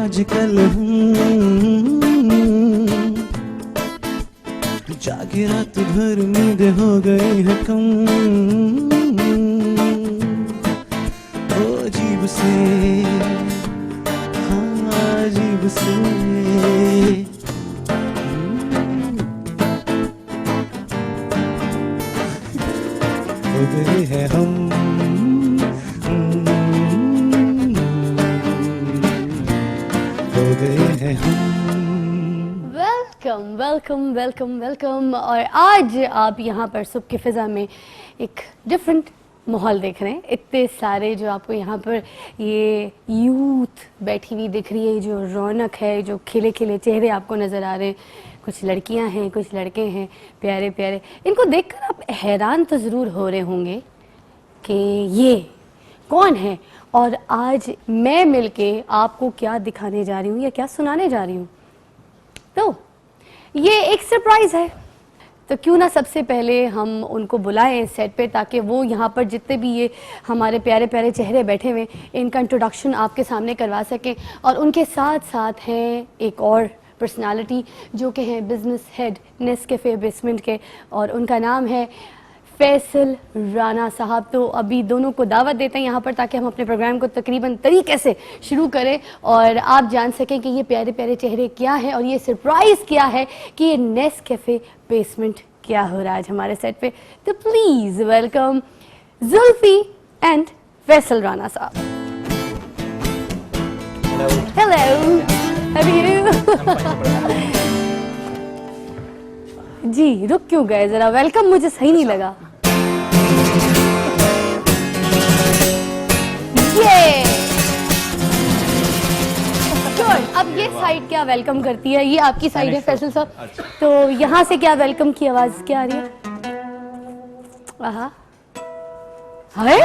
आजकल जागे रात भर नींद हो गई है कम, ओ अजीब से, हाँ अजीब से हो गए हैं हम, हो गए हैं हम। Welcome welcome welcome welcome. और आज आप यहाँ पर सुबह की फ़िज़ा में एक डिफरेंट माहौल देख रहे हैं। इतने सारे जो आपको यहाँ पर ये यूथ बैठी हुई दिख रही है, जो रौनक है, जो खिले खिले चेहरे आपको नज़र आ रहे हैं। कुछ लड़कियाँ हैं, कुछ लड़के हैं, प्यारे प्यारे। इनको देखकर आप हैरान तो ज़रूर हो रहे होंगे कि ये कौन है और आज मैं मिलके आपको क्या दिखाने जा रही हूँ या क्या सुनाने जा रही हूँ। तो ये एक सरप्राइज़ है, तो क्यों ना सबसे पहले हम उनको बुलाएं सेट पे, ताकि वो यहाँ पर जितने भी ये हमारे प्यारे प्यारे चेहरे बैठे हुए इनका इंट्रोडक्शन आपके सामने करवा सकें। और उनके साथ साथ हैं एक और पर्सनालिटी जो कि हैं बिज़नेस हेड नेस्कैफ़े बेसमेंट के, और उनका नाम है फैसल राना साहब। तो अभी दोनों को दावत देते हैं यहाँ पर, ताकि हम अपने प्रोग्राम को तकरीबन तरीके से शुरू करें और आप जान सकें कि ये प्यारे प्यारे चेहरे क्या हैं और ये सरप्राइज़ क्या है कि ये नेस्कैफ़े बेसमेंट क्या हो रहा है आज हमारे सेट पे। तो please welcome Zulfi and Faisal Rana साहब। Hello, how are you? जी रुक क्यों गए जरा, वेलकम मुझे सही नहीं लगा। ये अब ये साइड क्या वेलकम करती है, ये आपकी साइड है फैसल साहब। तो यहाँ से क्या वेलकम की आवाज क्या आ रही है? आहा, हाय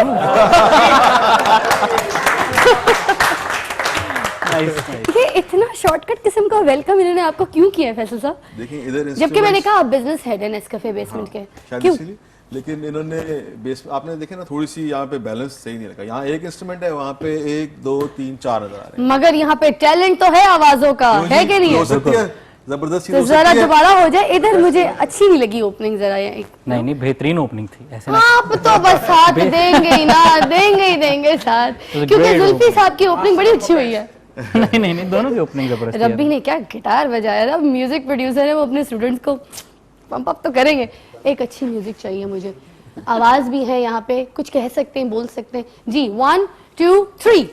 ये इतना शॉर्टकट किस्म का वेलकम इन्होंने आपको क्यों किया है फैसल साहब? देखिए इधर जबकि मैंने कहा आप बिजनेस हेड है नेस्कैफे बेसमेंट के, क्यों? लेकिन इन्होंने आपने देखे ना, थोड़ी सी यहाँ पे बैलेंस सही नहीं रखा। यहाँ एक इंस्ट्रूमेंट है, वहाँ पे 1 2 3 4 नजर आ रहे हैं। मगर यहाँ पे टैलेंट तो है आवाजों का, है कि नहीं? हो सकती है, जबरदस्त तो जरा दोबारा हो जाए। इधर मुझे अच्छी नहीं लगी ओपनिंग जरा। नहीं बेहतरीन ओपनिंग थी ऐसे ना। आप तो बस साथ देंगे ही ना, देंगे ही देंगे साथ, क्योंकि जुल्फी साहब की ओपनिंग बड़ी अच्छी हुई है। नहीं दोनों की ओपनिंग जबरदस्त। रब्बी ने क्या गिटार बजाया था, म्यूजिक प्रोड्यूसर है वो, अपने स्टूडेंट्स को पंप अप तो करेंगे। एक अच्छी म्यूजिक चाहिए मुझे, आवाज भी है यहाँ पे, कुछ कह सकते हैं, बोल सकते हैं जी। 1 2 3।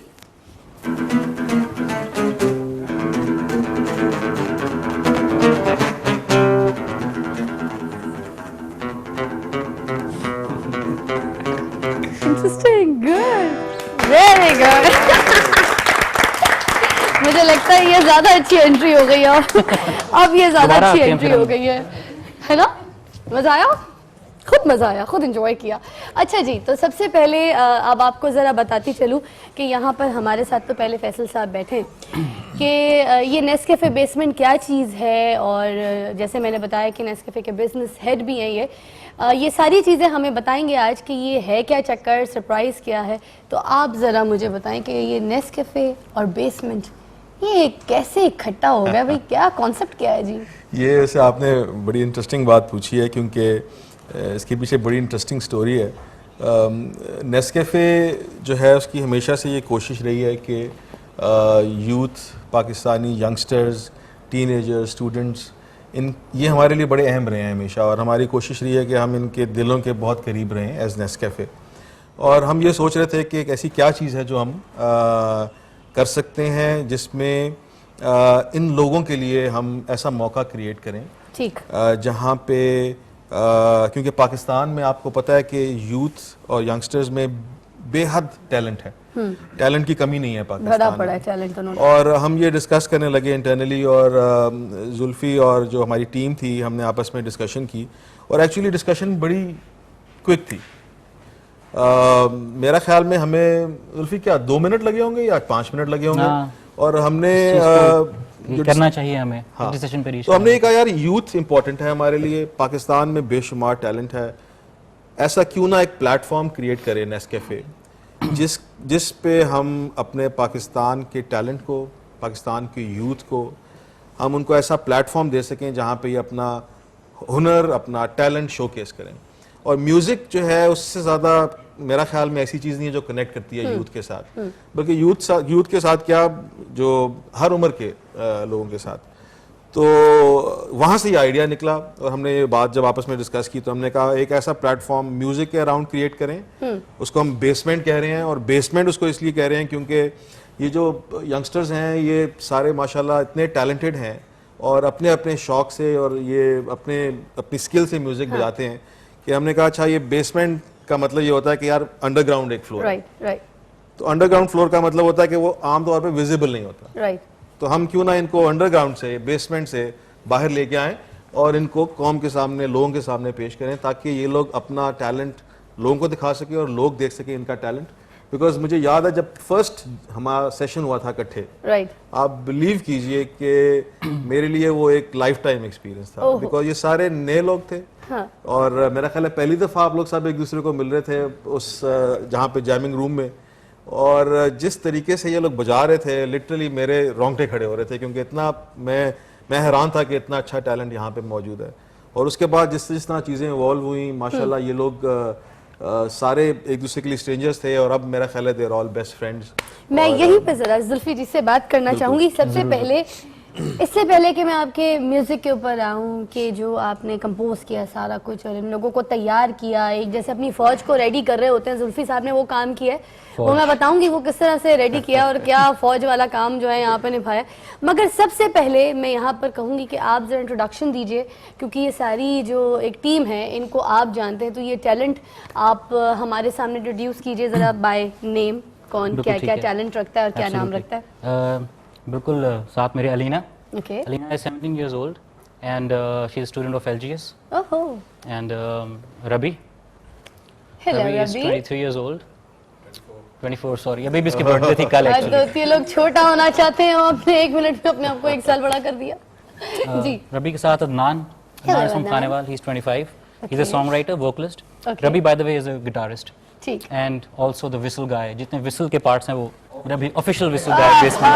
Interesting, good, very good. मुझे लगता है ये ज्यादा अच्छी एंट्री हो गई है अब ये ज्यादा अच्छी एंट्री हो गई है ना? मजा आया? खुद मजा आया, खुद एंजॉय किया। अच्छा जी, तो सबसे पहले अब आपको ज़रा बताती चलूँ कि यहाँ पर हमारे साथ तो पहले फैसल साहब बैठे कि ये नेस्कैफ़े बेसमेंट क्या चीज़ है, और जैसे मैंने बताया कि नेस्कैफ़े के बिज़नेस हेड भी हैं ये सारी चीज़ें हमें बताएंगे आज कि ये है क्या चक्कर, सरप्राइज़ क्या है। तो आप ज़रा मुझे बताएं कि ये नेस्कैफ़े और बेसमेंट ये कैसे इकट्ठा हो गया भाई, क्या कॉन्सेप्ट क्या है जी? ये वैसे आपने बड़ी इंटरेस्टिंग बात पूछी है, क्योंकि इसके पीछे बड़ी इंटरेस्टिंग स्टोरी है। नेस्कैफ़े जो है उसकी हमेशा से ये कोशिश रही है कि youth, Pakistani youngsters, teenagers, students, ये हमारे लिए बड़े अहम रहे हैं हमेशा, और हमारी कोशिश रही है कि हम इनके दिलों के बहुत करीब रहें एज नेस्कैफ़े। और हम ये सोच रहे थे कि एक ऐसी क्या चीज़ है जो हम कर सकते हैं जिसमें इन लोगों के लिए हम ऐसा मौका क्रिएट करें, ठीक, जहाँ पे क्योंकि पाकिस्तान में आपको पता है कि यूथ और यंगस्टर्स में बेहद टैलेंट है, टैलेंट की कमी नहीं है पाकिस्तान बड़ा टैलेंट में। और हम ये डिस्कस करने लगे इंटरनली, और जुल्फी और जो हमारी टीम थी, हमने आपस में डिस्कशन की, और एक्चुअली डिस्कशन बड़ी क्विक थी। मेरा ख्याल में हमें जुल्फी क्या 2 मिनट लगे होंगे या 5 मिनट लगे होंगे, और हमने करना चाहिए हमें। हाँ, डिसीजन पे रीच तो हमने कहा यार यूथ इंपॉर्टेंट है हमारे लिए, पाकिस्तान में बेशुमार टैलेंट है, ऐसा क्यों ना एक प्लेटफॉर्म क्रिएट करें नेस्कैफ़े, जिस पे हम अपने पाकिस्तान के टैलेंट को, पाकिस्तान के यूथ को हम उनको ऐसा प्लेटफॉर्म दे सकें जहाँ पे ये अपना हुनर, अपना टैलेंट शोकेस करें। और म्यूज़िक जो है उससे ज़्यादा मेरा ख्याल में ऐसी चीज़ नहीं है जो कनेक्ट करती है यूथ के साथ, बल्कि यूथ के साथ क्या, जो हर उम्र के लोगों के साथ। तो वहाँ से ये आइडिया निकला और हमने ये बात जब आपस में डिस्कस की तो हमने कहा एक ऐसा प्लेटफॉर्म म्यूज़िक के अराउंड क्रिएट करें। उसको हम बेसमेंट कह रहे हैं, और बेसमेंट उसको इसलिए कह रहे हैं क्योंकि ये जो यंगस्टर्स हैं ये सारे माशाल्लाह इतने टैलेंटेड हैं और अपने अपने शौक से और ये अपनी स्किल से म्यूज़िक बजाते हैं कि हमने कहा अच्छा ये बेसमेंट का मतलब ये होता है कि यार अंडरग्राउंड एक फ्लोर, राइट। तो अंडरग्राउंड फ्लोर का मतलब होता है कि वो आमतौर पे विजिबल नहीं होता, राइट। तो हम क्यों ना इनको अंडरग्राउंड से, बेसमेंट से बाहर लेके आएं और इनको कौम के सामने, लोगों के सामने पेश करें ताकि ये लोग अपना टैलेंट लोगों को दिखा सके और लोग देख सके इनका टैलेंट। बिकॉज मुझे याद है जब फर्स्ट हमारा सेशन हुआ था इकट्ठे, राइट, आप बिलीव कीजिए कि मेरे लिए वो एक लाइफ टाइम एक्सपीरियंस था, बिकॉज ये सारे नए लोग थे। हाँ। और मेरा ख्याल है पहली दफ़ा आप लोग सब एक दूसरे को मिल रहे थे उस जहाँ पे जैमिंग रूम में, और जिस तरीके से ये लोग बजा रहे थे लिटरली मेरे रोंगटे खड़े हो रहे थे, क्योंकि इतना मैं हैरान था कि इतना अच्छा टैलेंट यहाँ पे मौजूद है। और उसके बाद जिस तरह चीज़ें इवॉल्व हुई माशाल्लाह, ये लोग सारे एक दूसरे के लिए स्ट्रेंजर्स थे और अब मेरा ख्याल है देयर ऑल बेस्ट फ्रेंड्स। मैं यहीं पे जरा जुल्फी जी से बात करना चाहूंगी सबसे पहले, इससे पहले कि मैं आपके म्यूजिक के ऊपर आऊँ कि जो आपने कंपोज किया सारा कुछ और इन लोगों को तैयार किया, एक जैसे अपनी फौज को रेडी कर रहे होते हैं, जुल्फी साहब ने वो काम किया है, वो मैं बताऊंगी वो किस तरह से रेडी किया और क्या फौज वाला काम जो है यहाँ पे निभाया। मगर सबसे पहले मैं यहाँ पर कहूँगी कि आप जरा इंट्रोडक्शन दीजिए, क्योंकि ये सारी जो एक टीम है इनको आप जानते हैं, तो ये टैलेंट आप हमारे सामने इंट्रोड्यूस कीजिए जरा बाय नेम, कौन क्या क्या टैलेंट रखता है और क्या नाम रखता है। बिल्कुल, साथ मेरे Alina. Okay. Alina is 17 years old and she is a student of LGS. Oh. And Rabi. Hello, Rabi is Rabi. 23 years old. 24, sorry. अभी भी इसकी बर्थडे थी कल तो एक्चुअली। ये लोग छोटा होना चाहते हैं, आपने 1 मिनट में अपने आप को 1 साल बड़ा कर दिया। जी। रबी के साथ Adnan is from Adnan. Khanewal. He's 25. He's a Okay. songwriter, vocalist. Okay. Rabi, by the way, is a guitarist. ठीक। And also the whistle guy. जितने whistle के parts हैं वो रबी official whistle guy basically.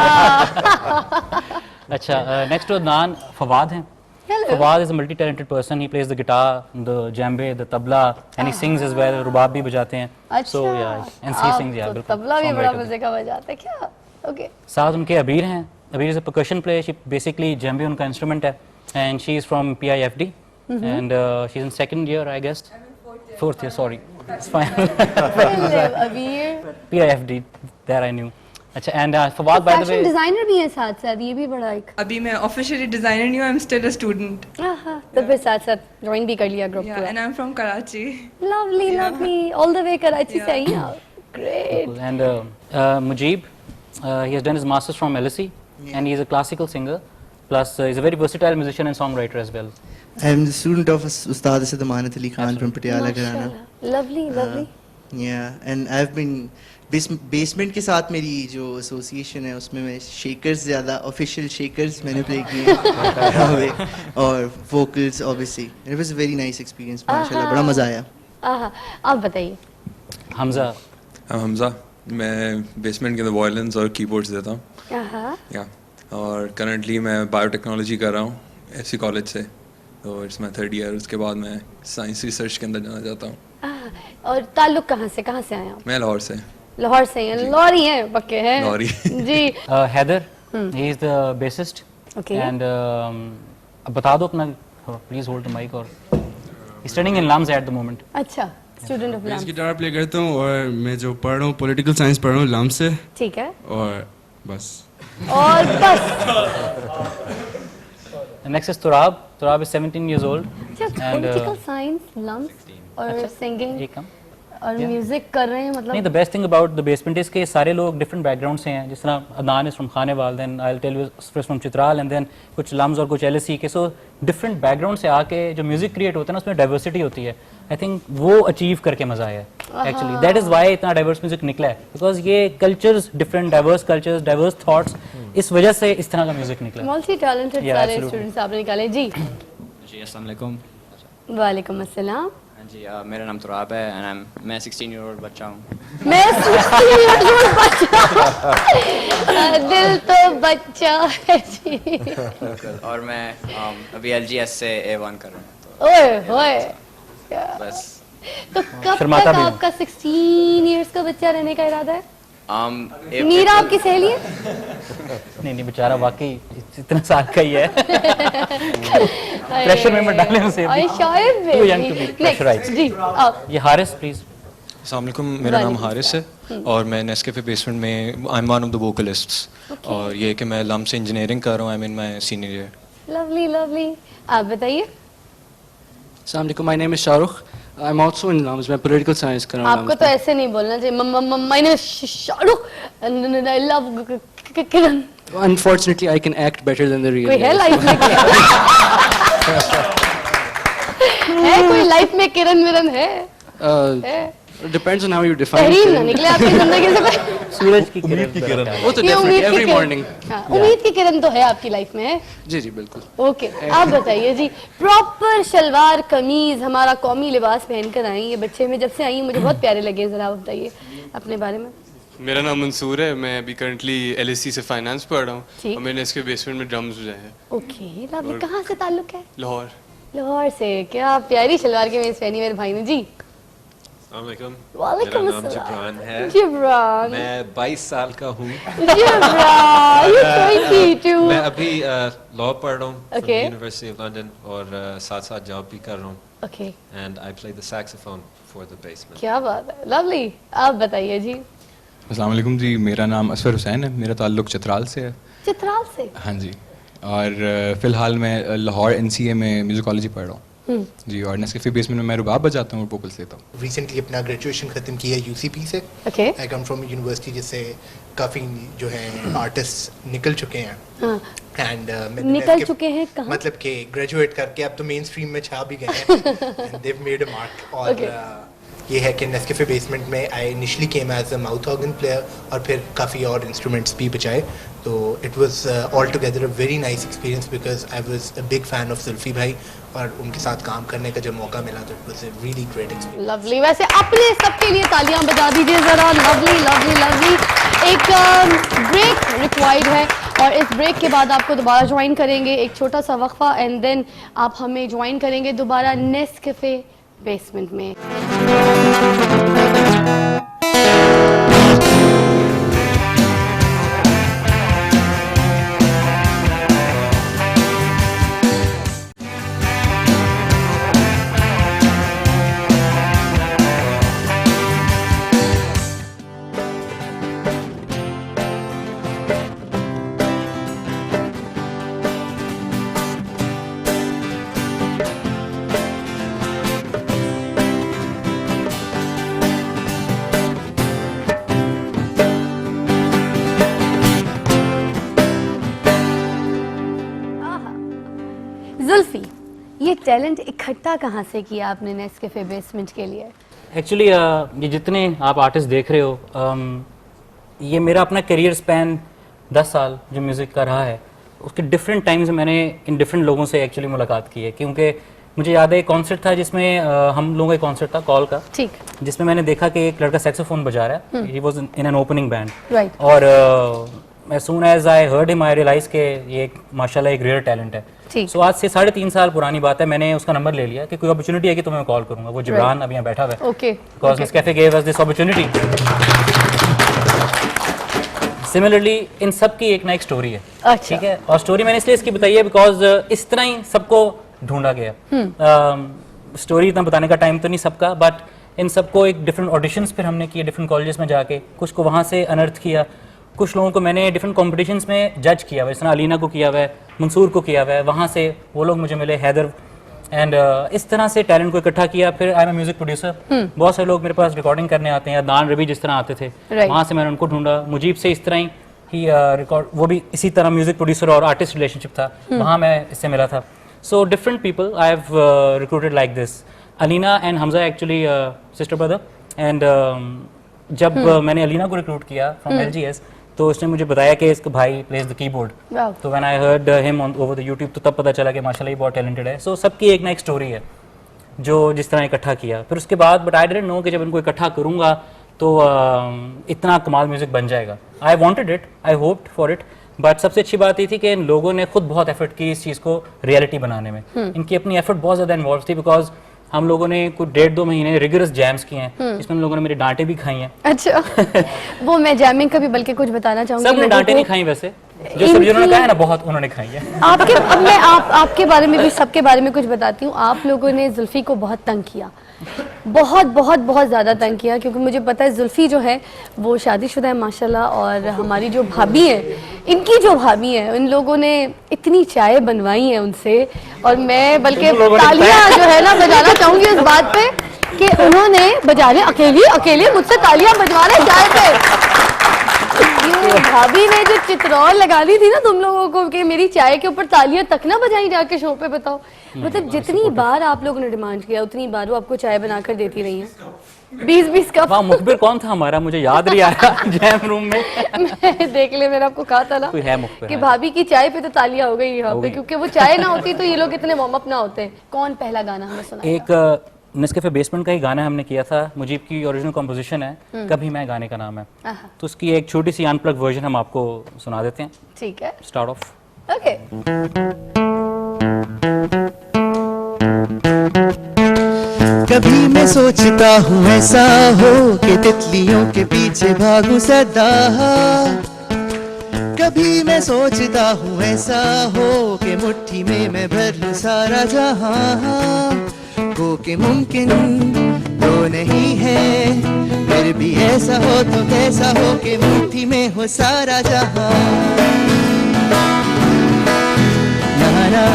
अच्छा, next to Adnan, Fawad हैं. Hello. Fawad is a multi-talented person. He plays the guitar, the djembe, the tabla, and he sings as well. रुबाब भी बजाते हैं. अच्छा। So yeah, and he sings, yeah, तो बिल्कुल. तबला भी बड़ा Songwriter. मजे का बजाता है क्या? Okay. साथ उनके अबीर हैं. अबीर is a percussion player. She basically djembe उनका instrument है, and she is from PIFD, and she's in 2nd year, I guess. I'm in 4th year. Sorry, it's fine. Hello, अबीर। PIFD, there I knew. अच्छा, and Fawad, by the fashion way, designer भी है साथ साथ, ये भी बड़ा एक। अभी मैं ऑफिशियली डिजाइनर नहीं हूँ, I am still a student. हाँ, तो फिर साथ साथ ज्वाइन भी कर लिया ग्रुप या पूरा। And I am from Karachi. Lovely lovely, all the way Karachi से आई हैं आप। Great. and Mujib, he has done his masters from LSE, and he is a classical singer, plus he's a very versatile musician and songwriter as well. I am the student of Ustad Asad Amanat Ali Khan from Patiala Gharana. Lovely lovely. Yeah, and I've been basement के साथ मेरी जो association है उसमें मैं shakers ज़्यादा official shakers मैंने play किए और vocals obviously, it was a very nice experience, माशाल्लाह बड़ा मज़ा आया। आप बताइए। हमजा, हमजा, मैं बेसमेंट के अंदर वायलिन्स और कीबोर्ड्स देता हूँ, या और करंटली मैं बायोटेक्नोलॉजी कर रहा हूँ एफसी कॉलेज से, तो इट्स माय 3rd ईयर। उसके बाद मैं साइंस रिसर्च के अंदर जाना चाहता हूँ। और ताल्लुक कहाँ से आए आप? मैं लाहौर से। लाहौर से हैं, लॉरी हैं पक्के हैं। लॉरी। जी। Heather, he is the bassist. Okay. And अब बता दो अपना, please hold the mic, और he's studying in LAMS at the moment. अच्छा, student of base lamp. Guitar play करता हूँ और मैं जो पढ़ रहा हूँ पॉलिटिकल साइंस पढ़ रहा हूँ लाम से, ठीक है। और बस। और बस। And next is Turab. Turab is 17 years old. Political science, LUMS और सिंगिंग एक कम। और म्यूजिक कर रहे हैं, नहीं, मतलब the best thing about the basement is कि सारे लोग different background से हैं, जिस तरह Adnan is from Khanewal, then I'll tell you is from Chitral, and then कुछ लम्स और कुछ LSE के, so different background से आके जो music create होता है ना उसमें diversity होती है। I think वो achieve करके मजा आया है actually, that is why इतना diverse music निकला है, because ये cultures different, diverse cultures, diverse thoughts, इस वजह से इस तरह का music निकला है। मल्टी टैलेंटेड Yeah, सारे absolutely. स्टूडेंट्स आपने निकाले। जी जी, अस्सलाम वालेकुम। वालेकुम अस्सलाम। हाँ जी, मेरा नाम तुराब है एंड मैं 16 ईयर ओल्ड बच्चा हूँ। मैं 16 years old बच्चा दिल तो बच्चा है जी। और मैं अभी LGS से A1 कर रहा हूँ, तो ओए होए, बस। तो कब शर्माता तक भी हूँ। आपका 16 years का बच्चा रहने का इरादा है? April- मीरा आपकी सहेली है? नहीं बेचारा वाकई इतना साल का ही है। प्रेशर में मत डालें उसे अभी। अरे शायद Too young to be Next, pressurized. जी आप ये हारिस प्लीज। अस्सलामुअलैकुम, मेरा नाम हारिस है और मैं नेस्कैफे बेसमेंट में I am one of the vocalists. और ये कि मैं लम से इंजीनियरिंग कर रहा हूँ, I mean my senior year. Lovely lovely, आप बताइए। अस्सलाम वालेकुम, my name is Shahrukh, I am also in LUMS, मैं पॉलिटिकल साइंस कर रहा हूँ। आपको तो ऐसे नहीं बोलना चाहिए। My name Shahrukh, I love Kiran. Unfortunately I can act better than the real. कोई है लाइफ में है कोई लाइफ में किरण विरन है? Depends on how you define. तहरीर ना निकले आपकी जिंदगी से कोई। सूरज की उम्मीद की किरण वो तो ये उम्मीद डेफिनेटली की एवरी किरण- मॉर्निंग। हाँ, उम्मीद की किरण तो है आपकी लाइफ में। जी जी बिल्कुल। ओके, आप बताइए जी। प्रॉपर शलवार कमीज हमारा कौमी लिबास पहनकर आई ये बच्चे में, जब से आई हैं, मुझे बहुत प्यारे लगे। जरा आप बताइए अपने बारे में। मेरा नाम मंसूर है, मैं अभी करंटली LSE से फाइनेंस पढ़ रहा हूँ ठीक। और मैंने इसके बेसमेंट में ड्रम्स बजाए हैं, ओके लवली, कहाँ से ताल्लुक है? लाहौर। लाहौर से। क्या प्यारी शलवार कमीज पहनी मेरे भाई ने जी। अस्सलामुअलैकुम, वालेकुम मेरा नाम अस्सलाम। जिब्रान है। जिब्रान, मैं 22 साल का हूँ। जिब्रान, you're 22। मैं अभी लॉ पढ़ रहा हूँ Okay. यूनिवर्सिटी ऑफ लंदन और साथ साथ जॉब भी कर रहा हूँ। Okay, and I play the saxophone for the basement. क्या बात है। लवली, आप बताइए जी। अस्सलाम वालेकुम जी, मेरा नाम असफर हुसैन है, मेरा ताल्लुक चित्राल से है। चित्राल से? हाँ जी, और फ़िलहाल मैं लाहौर NCA में म्यूजिकोलॉजी पढ़ रहा हूँ जी, और नेस्कैफे बेसमेंट में मैं रुबाब बजाता हूँ और वोकल्स लेता हूँ। रिसेंटली अपना ग्रेजुएशन ख़त्म किया UCP से। Okay, I come from university जिससे काफ़ी जो है आर्टिस्ट निकल चुके हैं। हाँ, एंड निकल चुके हैं कहाँ? मतलब कि ग्रेजुएट करके अब तो मेन स्ट्रीम में छा भी गए हैं। Dev made a mark. और Okay. ये है कि नेस्कैफे बेसमेंट में I initially came as a mouth organ player और फिर काफ़ी और इंस्ट्रूमेंट्स भी बजाए। तो it was all together a very nice experience because I was a big fan of Zulfi भाई और उनके साथ काम करने का जब मौका मिला तो it was a really great experience. Lovely. वैसे अपने सबके लिए तालियां बजा दीजिए जरा। Lovely lovely lovely. एक ब्रेक रिक्वायर्ड है और इस ब्रेक के बाद आपको दोबारा ज्वाइन करेंगे, एक छोटा सा वक्फा, एंड देन आप हमें ज्वाइन करेंगे दोबारा नेस्कैफे बेसमेंट में। जुल्फी, ये टैलेंट इकट्ठा कहाँ से किया आपने नेस्कैफे बेसमेंट के लिए? एक्चुअली ये जितने आप आर्टिस्ट देख रहे हो, ये मेरा अपना करियर स्पैन 10 साल जो म्यूज़िक का रहा है, उसके डिफरेंट टाइम्स मैंने इन डिफरेंट लोगों से एक्चुअली मुलाकात की है। क्योंकि मुझे याद है एक कॉन्सर्ट था जिसमें हम लोगों का कॉन्सर्ट था कॉल का, ठीक, जिसमें मैंने देखा कि एक लड़का सैक्सोफोन बजा रहा है। He was in an opening band, right. और as soon as I heard him I realized कि ये एक माशाल्लाह एक रेयर टैलेंट है। ठीक। सो आज से 3.5 साल पुरानी बात है, मैंने उसका नंबर ले लिया कि कोई अपॉर्चुनिटी है कि तो मैं कॉल करूंगा। वो जिब्रान अभी यहाँ बैठा हुआ है। Okay, because Nescafe gave us this opportunity। Similarly in सब की एक ना एक स्टोरी है। अच्छा। ठीक है, और स्टोरी मैंने इसलिए इसकी बताई है बिकॉज इस तरह ही सबको ढूंढा गया। स्टोरी इतना बताने का टाइम तो नहीं सबका, बट इन सबको एक डिफरेंट ऑडिशंस फिर हमने किए डिफरेंट कॉलेजेस में जाके, कुछ को वहाँ से अनर्थ किया, कुछ लोगों को मैंने डिफरेंट कॉम्पिटिशन्स में जज किया हुआ है, जिस तरह अलीना को किया हुआ है, मंसूर को किया हुआ है, वहाँ से वो लोग मुझे मिले, हैदर, एंड इस तरह से टैलेंट को इकट्ठा किया। फिर आई एम म्यूजिक प्रोड्यूसर, बहुत सारे लोग मेरे पास रिकॉर्डिंग करने आते हैं, अदनान रबी जिस तरह आते थे, वहाँ से मैंने उनको ढूंढा। मुजीब से इस तरह ही रिकॉर्ड, वो भी इसी तरह म्यूजिक प्रोड्यूसर और आर्टिस्ट रिलेशनशिप था, वहाँ मैं इससे मिला था। So different people I have recruited like this. Alina and Hamza actually sister brother, and जब मैंने अलीना को रिक्रूट किया फ्रॉम LGS, तो उसने मुझे बताया कि इसका भाई प्लेज द कीबोर्ड। तो when I heard him on over the YouTube, तो तब पता चला कि माशाल्लाह ये बहुत टैलेंटेड है। सो सबकी एक ना एक स्टोरी है। जो जिस तरह इकट्ठा किया। फिर उसके बाद बट आई डिडंट नो कि जब इनको इकट्ठा करूँगा तो इतना कमाल म्यूज़िक बन जाएगा। I wanted it, I hoped for it, but सबसे अच्छी बात ये थी कि इन लोगों ने खुद बहुत एफर्ट की इस चीज़ को रियलिटी बनाने में। इनकी अपनी एफर्ट बहुत ज़्यादा इन्वॉल्व थी, बिकॉज हम लोगों ने कुछ 1.5-2 महीने रिगरस जैम्स किए हैं, इसमें लोगों ने मेरी डांटें भी खाई हैं। अच्छा वो मैं जैमिंग का भी बल्कि कुछ बताना चाहूँगी। सबने डांटें नहीं खाई वैसे, जो सब जिन्होंने कहा है ना बहुत उन्होंने खाई है। अब मैं आपके बारे में भी सबके बारे में कुछ बताती हूँ। आप लोगों ने जुल्फी को बहुत तंग किया, बहुत बहुत बहुत ज़्यादा तंग किया, क्योंकि मुझे पता है जुल्फी जो है वो शादीशुदा है माशाल्लाह, और हमारी जो भाभी है, इनकी जो भाभी है, इन लोगों ने इतनी चाय बनवाई है उनसे, और मैं बल्कि तालियां जो है ना बजाना चाहूँगी उस बात पे कि उन्होंने बजा रहे अकेले मुझसे तालियां बजवा रहे चाय पे। ये भाभी ने जो चित्रौल लगा दी थी ना तुम लोगों को कि मेरी चाय के ऊपर तालियां तक ना बजाई जाके शो पे, बताओ। मतलब जितनी बार आप लोगों ने डिमांड किया उतनी बार वो आपको चाय बनाकर देती रही हैं। 20-20 कप। वहाँ मुखबिर कौन था हमारा, मुझे याद नहीं आया जैम रूम में। मैं देख ले, मैंने आपको कहा था ना कोई है मुखबिर कि भाभी की चाय पे तो तालियां हो गई यहाँ पे, क्योंकि वो चाय ना होती तो ये लोग इतने वार्म अप ना होते। कौन पहला गाना हमें सुना? एक नेस्कैफे बेसमेंट का ही गाना हमने किया था, मुजीब की ओरिजिनल कंपोजिशन है, कभी मैं गाने का नाम है, तो उसकी एक छोटी सी अनप्लग वर्जन हम आपको सुना देते हैं। ठीक है, स्टार्ट ऑफ। ओके। कभी मैं सोचता हूँ ऐसा हो कि तितलियों के पीछे भागूं सदा, कभी मैं सोचता हूँ ऐसा हो कि मुट्ठी में मैं भर लूं सारा जहां, हो के मुमकिन तो नहीं है, फिर भी ऐसा हो तो कैसा हो कि मुट्ठी में हो सारा जहां। ना ना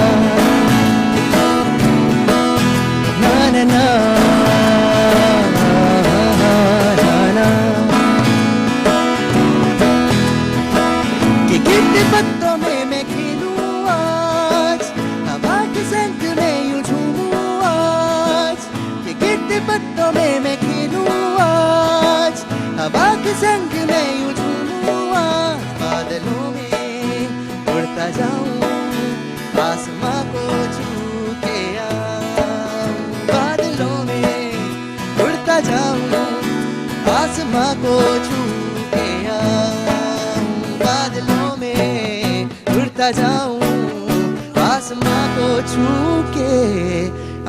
ना ना ना ना कि गिरते पत्तों में मैं खेलूं आज, हवा के संग में यूं झूमूं आज, कि गिरते पत्तों में मैं खेलूं आज, हवा के संग में यूं झूमूं आज, बादलों में उड़ता जाऊं, आसमां को छू के आऊं, बादलों में उड़ता जाऊं, आसमां को छू के आऊं, बादलों में उड़ता जाऊं, आसमां को छू के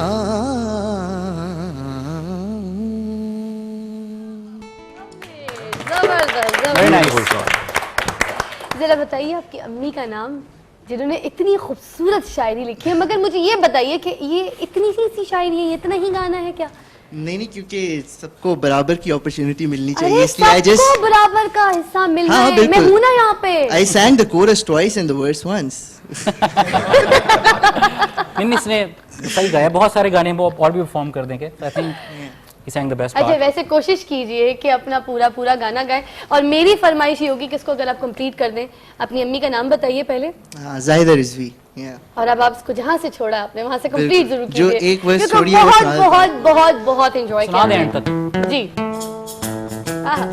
आऊं। जरा बताइए आपकी अम्मी का नाम, जिन्होंने इतनी खूबसूरत शायरी लिखी है, मगर मुझे ये बताइए कि ये इतनी सी शायरी है, ये इतना ही गाना है क्या? नहीं, क्योंकि सबको बराबर की अपॉर्चुनिटी मिलनी चाहिए, अरे इसलिए आई जस्ट सबको बराबर का हिस्सा मिलना हाँ, है। मैं हूं ना यहाँ पे। I sang the chorus twice and the verse once. नहीं, इसने सही गाया, बहुत सारे गाने वो और भी परफॉर्म कर देंगे। I think he sang the best part. अच्छा, वैसे कोशिश कीजिए कि अपना पूरा गाना गाएं, और मेरी फरमाइश ये होगी कि इसको अगर आप कंप्लीट कर दें। अपनी अम्मी का नाम बताइए पहले। जाहिदा रिजवी। और अब आप इसको जहाँ से छोड़ा आपने वहाँ से कंप्लीट जरूर कीजिए, जो एक वर्स क्योंकि छोड़िए बहुत बहुत बहुत बहुत एंजॉय किया सुना दें तक जी। आहा।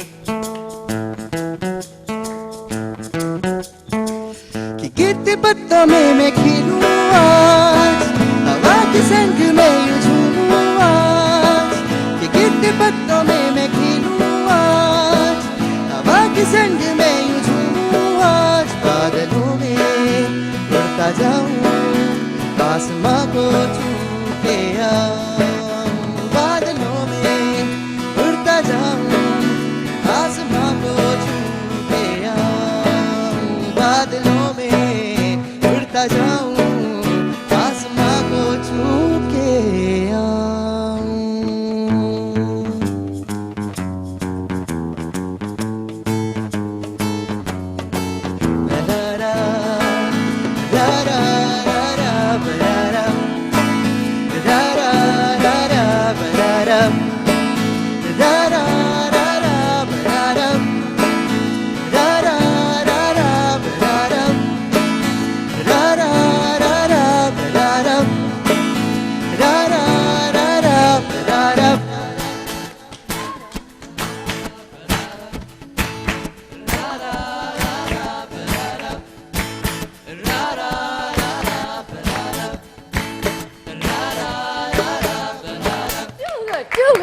कि गिरते पत्तों में मैं खेलूं आज, हवा के संग में यूं झूमूं आज, कि गिरते पत्तों में मैं खेलूं आज, हवा के संग में यूं झूमूं आज, बादलों में उड़ता जाऊं, आसमां को छू के आऊं, बादलों में उड़ता जाऊं, आसमां को छू के आऊं, बादलों में उड़ता जाऊं, आसमां को छू के आऊं। ला ला ला ला da da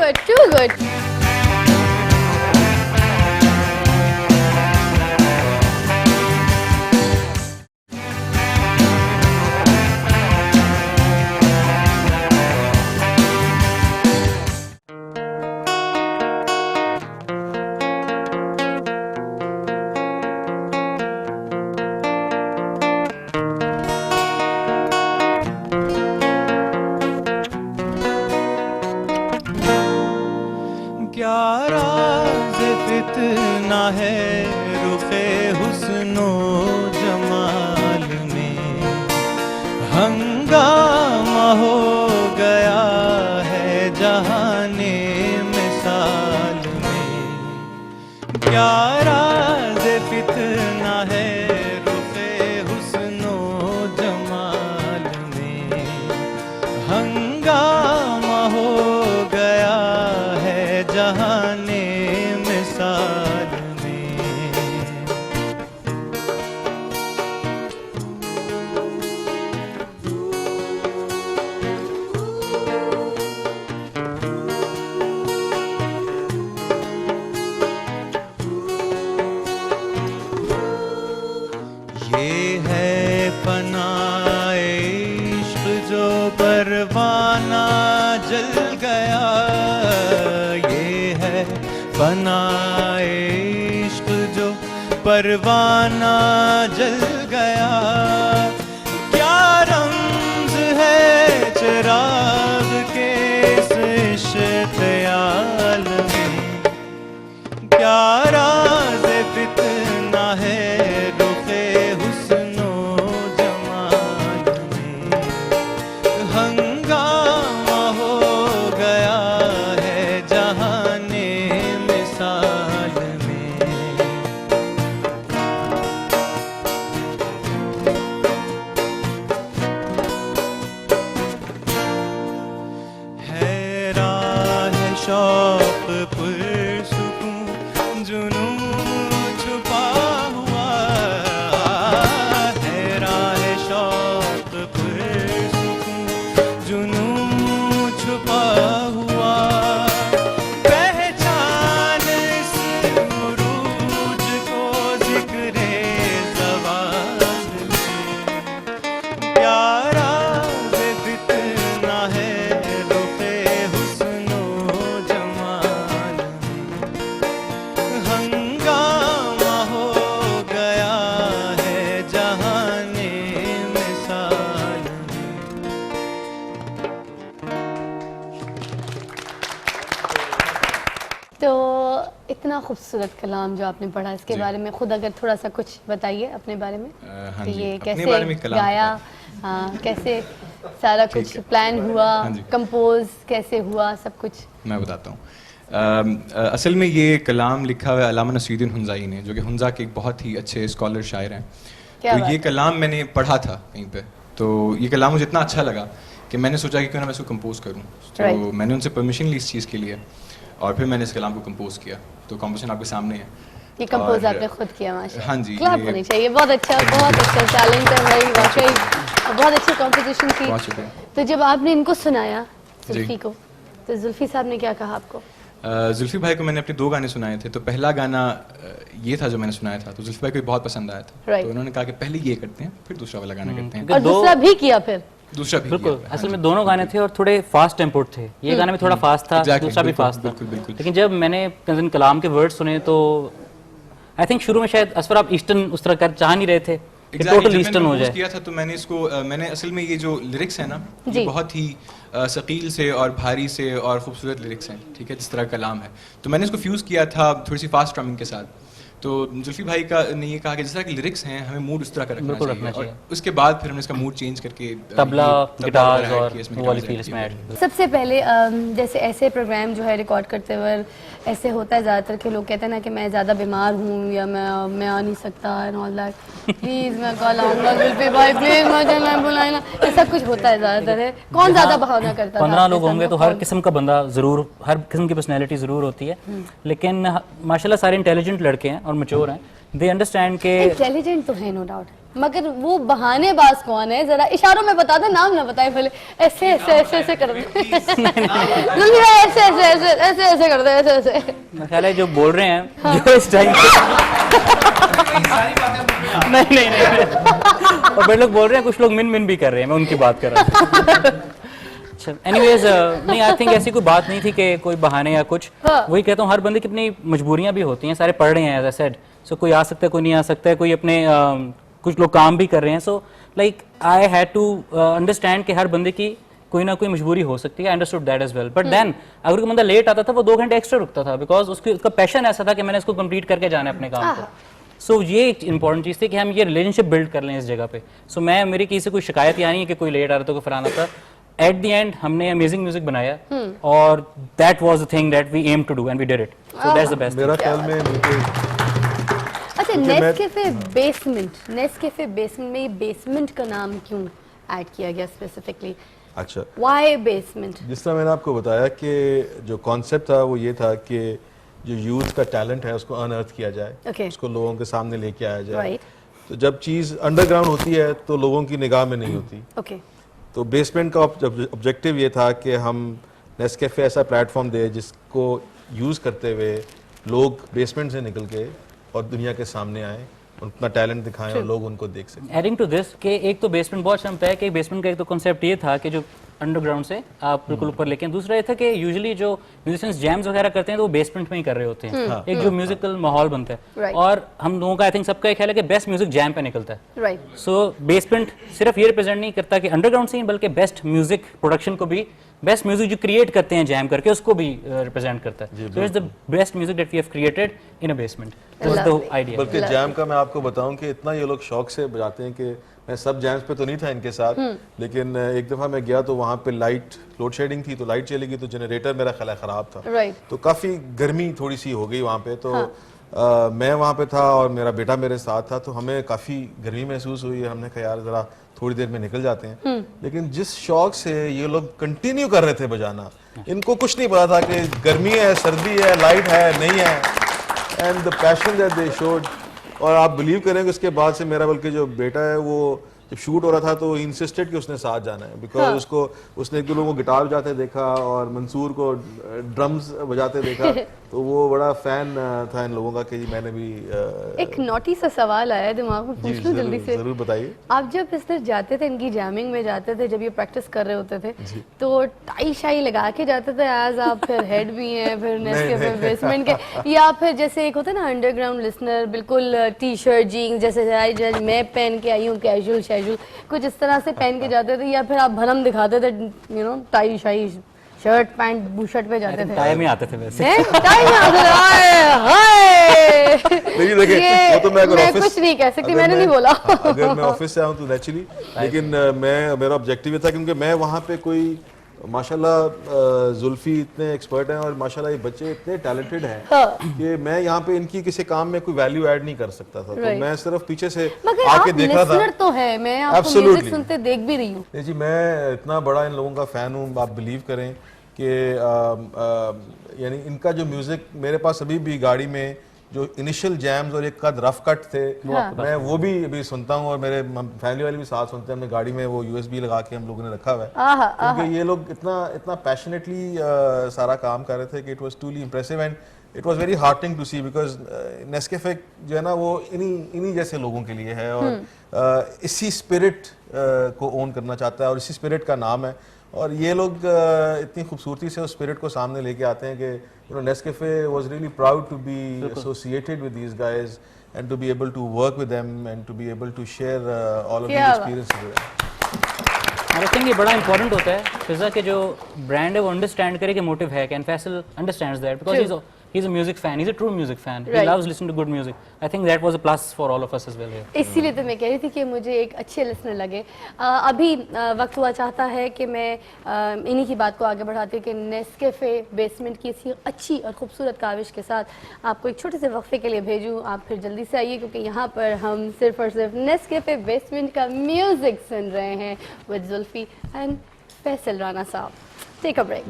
good, too good. क्या राज़ फितना है रुखे हुस्नो जमाल में, हंगामा हो गया है जहाने मिसाल में। क्या राज़ फितना है रुखे हुस्नो जमाल में, हंगामा हो गया जहाने मिसाल में। ये है फनाए इश्क जो परवाना जल गया, फनाए इश्क जो परवाना जल गया। क्या रम्ज है चिराग के इस इश्तियाल में, क्या राज़ फितना है रुखे हुस्नो जमाल में, हंगामा हो गया है जहाने मिसाल में। है राह शौक पुरसुकून जुनून छुपा हुआ, है राह शौक पुरसुकून जुनून छुपा हुआ। पहचान इस मुरूज को ज़िक्रे ज़वाल में, क्या राज़ फितना है रुखे हुस्नो जमाल में, हंगामा हो गया है जहाने मिसाल में। तो इतना खूबसूरत कलाम जो आपने पढ़ा, इसके बारे में खुद अगर थोड़ा सा कुछ बताइए अपने बारे में हाँ कि जी, ये अपने कैसे बारे में कलाम गाया, हाँ, कैसे सारा कुछ प्लान हुआ, हाँ जी। कंपोज कैसे हुआ, सब कुछ। मैं बताता हूँ। असल में ये कलाम लिखा हुआ है अल्लामा नसीरुद्दीन हुंज़ाई ने, जो कि हुंज़ा के एक बहुत ही अच्छे स्कॉलर शायर हैं। क्या तो बात ये है। कलाम मैंने पढ़ा था कहीं पे, तो ये कलाम मुझे इतना अच्छा लगा कि मैंने सोचा कि क्यों ना मैं इसको कंपोज करूँ। तो Right. मैंने उनसे परमिशन ली इस चीज़ के लिए और फिर मैंने इस कलाम को कंपोज किया। तो कंपोजिशन आपके सामने है। ये कंपोज और- आपने खुद किया, माशाल्लाह। हाँ जी, क्लैप ये- होनी चाहिए, बहुत अच्छा टैलेंट है भाई, वाकई बहुत अच्छी कंपोजिशन थी। बहुत शुक्रिया। तो जब आपने इनको सुनाया जी। जुल्फी को, तो जुल्फी साहब ने क्या कहा आपको? जुल्फी भाई को मैंने अपने 2 गाने सुनाए थे। तो पहला गाना ये था जो मैंने सुनाया था, तो जुल्फी भाई को बहुत पसंद आया था। Right. तो उन्होंने कहा कि पहले ये करते हैं फिर दूसरा वाला गाना करते हैं। और दूसरा भी किया फिर? दूसरा भी बिल्कुल, किया। असल में दोनों गाने थे और थोड़े फास्ट टेम्पोड थे। ये गाना भी थोड़ा फास्ट था, Exactly, दूसरा भी बिल्कुल, फास्ट था। बिल्कुल, बिल्कुल। लेकिन जब मैंने कंजन कलाम के वर्ड सुने तो आई थिंक शुरू में शायद असफर आप ईस्टर्न उस तरह कर चाह नहीं रहे थे कि टोटल ईस्टर्न हो जाए। किया था तो मैंने इसको मैंने असल में ये जो लिरिक्स है ना, जी। ये बहुत ही सकील से और भारी से और खूबसूरत लिरिक्स हैं, ठीक है, जिस तरह का कलाम है। तो मैंने इसको फ्यूज़ किया था थोड़ी सी फास्ट ड्रमिंग के साथ। तो जुल्फी भाई का ने ये कहा कि जिस तरह के लिरिक्स हैं हमें मूड उस तरह का रखना बिल्कुल चाहिए, रखना चाहिए। और उसके बाद फिर हमने इसका मूड चेंज करके तबला, गिटार्स वगैरह और add किए, इसमें वो वाली guitars फील add इसमें किए। ऐड की। सबसे पहले जैसे ऐसे प्रोग्राम जो है रिकॉर्ड करते हुए ऐसे होता है ज़्यादातर कि लोग कहते हैं ना कि मैं ज़्यादा बीमार हूँ या मैं आ नहीं सकता एंड ऑल दैट, प्लीज़ मैं कल आऊँगा जुल्फी भाई, प्लीज़ मुझे मैं बुलाए ना, ऐसा कुछ होता है ज़्यादातर है। कौन ज़्यादा बहाना करता है? 15 लोग होंगे तो हर किस्म का बंदा ज़रूर, हर किस्म की पर्सनैलिटी ज़रूर होती है, लेकिन माशाल्लाह सारे इंटेलिजेंट लड़के हैं और मैच्योर हैं, दे अंडरस्टैंड के इंटेलिजेंट तो है नो डाउट, मगर वो बहानेबाज कौन है, जरा इशारों में बता दे, नाम ना बताए पहले। ऐसे ऐसे ऐसे ऐसे कर दे, ऐसे ऐसे ऐसे ऐसे ऐसे कर दे, ऐसे ऐसे। मेरा ख्याल है जो बोल रहे हैं जो इस टाइम नहीं और बड़े लोग बोल रहे हैं, कुछ लोग मिन भी कर रहे हैं, मैं उनकी बात कर रहा हूँ। एनीवेज नहीं, आई थिंक ऐसी कोई बात नहीं थी कि कोई बहाने या कुछ। वही कहता हूँ, हर बंदे की अपनी मजबूरियां भी होती हैं, सारे पढ़ रहे हैं एज आई सेड, सो कोई आ सकता है, कोई नहीं आ सकता है, कोई अपने कुछ लोग काम भी कर रहे हैं, so like I had to understand कि हर बंदे की कोई ना कोई मजबूरी हो सकती है। I understood that as well, but then अगर कोई बंदा लेट आता था वो 2 घंटे एक्स्ट्रा रुकता था, बिकॉज उसका पैशन ऐसा था कि मैंने इसको कंप्लीट करके जाना है अपने काम को। सो ये एक इंपॉर्टेंट चीज़ थी कि हम ये रिलेशनशिप बिल्ड कर लें इस जगह पे। सो मैं मेरी किसी से कोई शिकायत या नहीं है कि कोई लेट आ रहा था, कोई फलाना था। एट द एंड हमने अमेजिंग म्यूजिक बनाया और that was the thing that we aim to do and we did it, so that's the best. मेरा ख्याल में अच्छा, नेस्कैफे बेसमेंट में ये बेसमेंट का नाम क्यों ऐड किया गया स्पेसिफिकली? अच्छा, व्हाई बेसमेंट? जिस तरह मैंने आपको बताया कि जो कॉन्सेप्ट था वो ये था कि जो यूथ का टैलेंट है उसको अनअर्थ किया जाए, उसको लोगों के सामने लेके आया जाए। तो जब चीज़ अंडरग्राउंड होती है तो लोगों की निगाह में नहीं होती। तो बेसमेंट का ऑब्जेक्टिव ये था कि हम नेस्कैफे ऐसा प्लेटफॉर्म दे जिसको यूज़ करते हुए लोग बेसमेंट से निकल के और दुनिया के सामने आए, अपना टैलेंट दिखाएं और लोग उनको देख सकें। एडिंग टू दिस कि एक तो बेसमेंट बहुत चमता है कि बेसमेंट का एक तो कॉन्सेप्ट ये था कि जो अंडरग्राउंड से आप बिल्कुल ऊपर लेके, दूसरा ये था कि यूजुअली जो म्यूजिशियंस जैम्स वगैरह करते हैं तो वो बेसमेंट में ही कर रहे होते हैं, एक जो म्यूजिकल माहौल बनता है। और हम लोगों का आई थिंक सबका एक ख्याल है कि बेस्ट म्यूजिक जैम पे निकलता है। सो बेसमेंट सिर्फ ये रिप्रेजेंट नहीं करता कि अंडरग्राउंड से ही, बल्कि बेस्ट म्यूजिक प्रोडक्शन को भी, बेस्ट म्यूजिक जो क्रिएट करते हैं जैम करके, उसको भी रिप्रेजेंट करता है। So it's the best music that we have created in a basement, that's the idea. बल्कि जैम का मैं आपको बताऊं कि इतना ये लोग शौक से बजाते हैं कि मैं सब जैम्स पे तो नहीं था इनके साथ, लेकिन एक दफ़ा मैं गया तो वहाँ पे लाइट लोड शेडिंग थी, तो लाइट चली गई तो जनरेटर मेरा ख्याल ख़राब था, तो काफ़ी गर्मी थोड़ी सी हो गई वहाँ पे। तो मैं वहाँ पे था और मेरा बेटा मेरे साथ था, तो हमें काफ़ी गर्मी महसूस हुई। हमने कहा यार ज़रा थोड़ी देर में निकल जाते हैं, लेकिन जिस शौक से ये लोग कंटिन्यू कर रहे थे बजाना, इनको कुछ नहीं पता था कि गर्मी है, सर्दी है, लाइट है, नहीं है, and the passion that they showed. और आप बिलीव करेंगे उसके बाद से मेरा बल्कि जो बेटा है वो जब शूट हो रहा था तो इंसिस्टेड कि उसने साथ जाना है, बिकॉज उसने एक दो लोगों को गिटार बजाते देखा और मंसूर को ड्रम्स बजाते देखा, तो वो बड़ा फैन था इन लोगों का कि मैंने भी एक नोटी सा सवाल आया दिमाग में, पूछ लूं जल्दी से? जरूर बताइए। आप जब इस तरह जाते थे, इनकी जैमिंग में जाते थे, जब ये प्रैक्टिस कर रहे होते थे, तो टाई शाई लगा के जाते थे एज आप फिर हेड भी हैं, फिर नेस्कैफे बेसमेंट के, या फिर जैसे एक होता है ना अंडरग्राउंड लिसनर, बिल्कुल टी शर्ट जीन्स जैसे मैं पहन के आई हूँ, कैजुअल शैजुअल कुछ इस तरह से पहन के जाते थे, या फिर आप भरम दिखाते थे, यू नो टाई शाई शर्ट पैंट बूशर्ट पे जाते थे? टाई में आते थे वैसे। टाई में आते थे? हाय नहीं देखिए, वो तो मैं कुछ नहीं कह सकती, मैंने नहीं बोला। अगर मैं ऑफिस से आऊँ तो नेचुरली, लेकिन मेरा ऑब्जेक्टिव ये था क्योंकि मैं वहाँ पे कोई माशाल्लाह जुल्फी इतने एक्सपर्ट हैं और माशाल्लाह ये बच्चे इतने टैलेंटेड हैं कि मैं यहाँ पे इनकी किसी काम में कोई वैल्यू ऐड नहीं कर सकता था, तो मैं सिर्फ पीछे से आके देख रहा था। तो है, मैं आपको म्यूजिक सुनते देख भी रही हूँ। नहीं जी, मैं इतना बड़ा इन लोगों का फैन हूँ, आप बिलीव करें कि यानी इनका जो म्यूजिक मेरे पास अभी भी गाड़ी में जो इनिशियल जैम्स और एक कद रफ कट थे, मैं वो भी अभी सुनता हूँ और मेरे फैमिली वाले भी साथ सुनते हैं। हमने गाड़ी में वो USB लगा के हम लोगों ने रखा हुआ है, क्योंकि ये लोग इतना पैशनेटली सारा काम कर रहे थे कि it was truly impressive and it was very heartening to see, because Nescafe जो है ना वो इन्हीं जैसे लोगों के लिए है और इसी स्पिरिट को ओन करना चाहता है और इसी स्पिरिट का नाम है। और ये लोग इतनी खूबसूरती से उस स्पिरिट को सामने लेके आते हैं कि Nescafe was really proud to be associated with these guys and to be able to work with them and to be able to share all of these experiences with them. I think ये बड़ा important होता है फिजा के जो brand है वो understand करे कि मोटिव है, can Faisal understands that because he is a music fan, he's a true music fan, he loves listening to good music. I think that was a plus for all of us as well here. इसीलिए तो मैं कह रही थी कि मुझे एक अच्छे लिसनर लगे। अभी वक्त हुआ चाहता है कि मैं इन्हीं की बात को आगे बढ़ाती हूँ कि नेस्कैफे बेसमेंट की इसी अच्छी और खूबसूरत काविश के साथ आपको एक छोटे से वक्फे के लिए भेजूँ। आप फिर जल्दी से आइए क्योंकि यहाँ पर हम सिर्फ और सिर्फ नेस्कैफे बेसमेंट का म्यूजिक सुन रहे हैं विद जुल्फी एंड फैसल राना साहब। Take a break.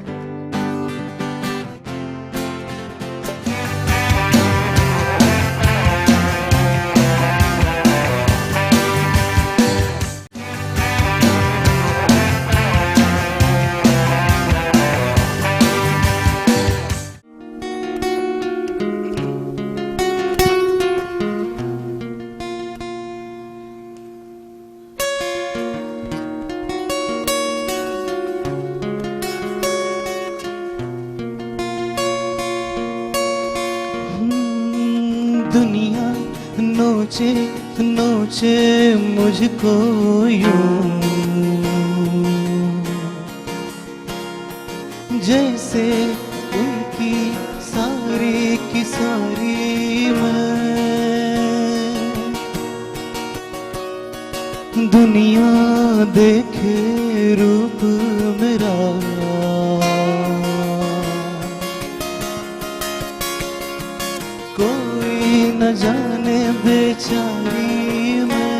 नोचे नोचे मुझको यूं, जैसे उनकी सारी की सारी मैं दुनिया देखे रूप मेरा, कोई न जाने बेचारी मैं,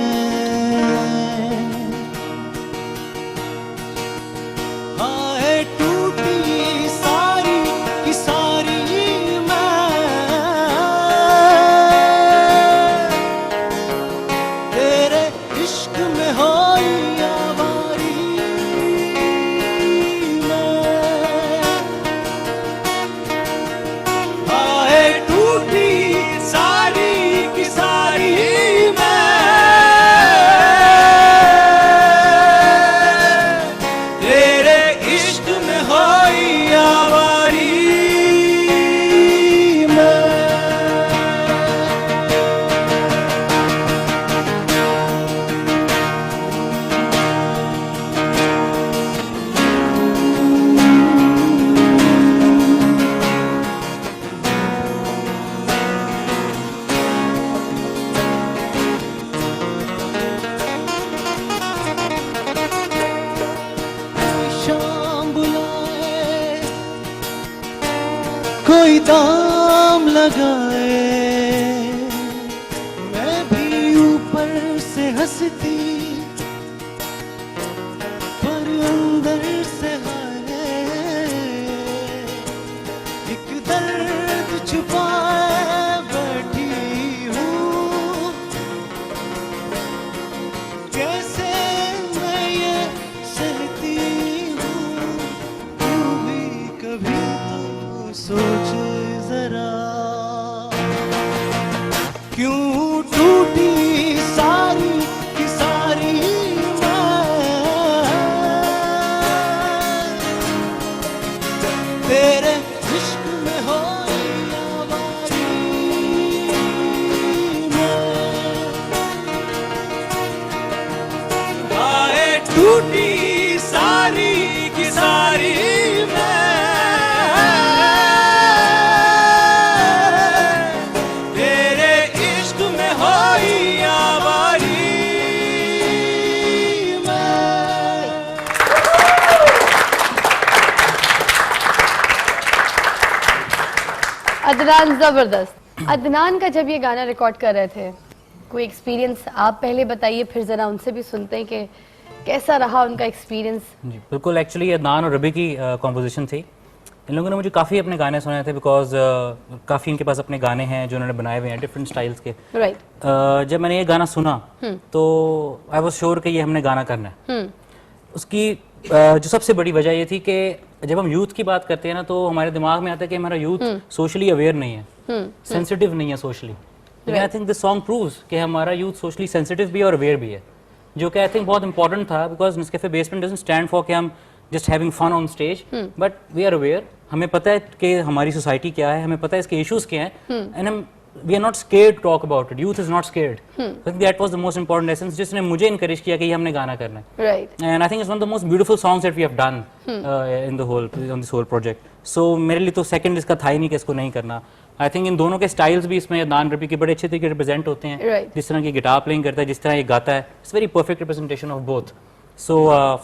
हाय टूटी सारी की सारी मैं, तेरे इश्क में होई आवारी मैं, हाय टूटी सारी की सारी मैं, तेरे इश्क में होई आवारी मैं। शाम बुलाए कोई दाम लगाए, मैं भी ऊपर से हंसती पर अंदर से हाय, एक दर्द छुपाए बैठी हूँ, कैसे मैं ये सहती हूँ, तू भी कभी तो सोच जरा, क्यों टूटी सारी की सारी मैं, तेरे इश्क में होई आवारी मैं, हाय टूटी सारी की सारी मैं, तेरे इश्क में होई आवारी मैं। अदनान ज़बरदस्त। अदनान का जब ये गाना रिकॉर्ड कर रहे थे, कोई एक्सपीरियंस आप पहले बताइए, फिर ज़रा उनसे भी सुनते हैं कि कैसा रहा उनका एक्सपीरियंस। जी बिल्कुल, एक्चुअली अदनान और रबी की कंपोजिशन थी। इन लोगों ने मुझे काफ़ी अपने गाने सुनाए थे, बिकॉज काफ़ी इनके पास अपने गाने हैं जो उन्होंने बनाए हुए हैं डिफरेंट स्टाइल्स के। राइट। जब मैंने ये गाना सुना तो आई वॉज श्योर कि ये हमने गाना करना है। उसकी जो सबसे बड़ी वजह ये थी कि जब हम यूथ की बात करते हैं ना, तो हमारे दिमाग में आता है कि हमारा यूथ सोशली अवेयर नहीं है, सेंसिटिव नहीं है सोशली। लेकिन I think this song proves कि हमारा यूथ सोशली सेंसिटिव भी है और अवेयर भी है, जो कि आई थिंक बहुत इंपॉर्टेंट था, because Nescafe basement doesn't stand for कि हम just having fun on stage, but we are aware. हमें पता है कि हमारी सोसाइटी क्या है, हमें पता है इसके इश्यूज क्या हैं, एंड हम we are not scared to talk about it. Youth is not scared. I think that was the most important essence जिसने मुझे इनकरेज किया कि ये हमने गाना करना है। Right. And I think it's one of the most beautiful songs that we have done in the whole on this whole project. So मेरे लिए तो सेकंड इसका था ही नहीं कि इसको नहीं करना। आई थिंक इन दोनों के स्टाइल्स भी इसमें अदनान रबी के बड़े अच्छे तरीके रिप्रेजेंट होते हैं। Right. जिस तरह की गिटार प्लेइंग करता है, जिस तरह ये गाता है, it's very perfect representation of both. So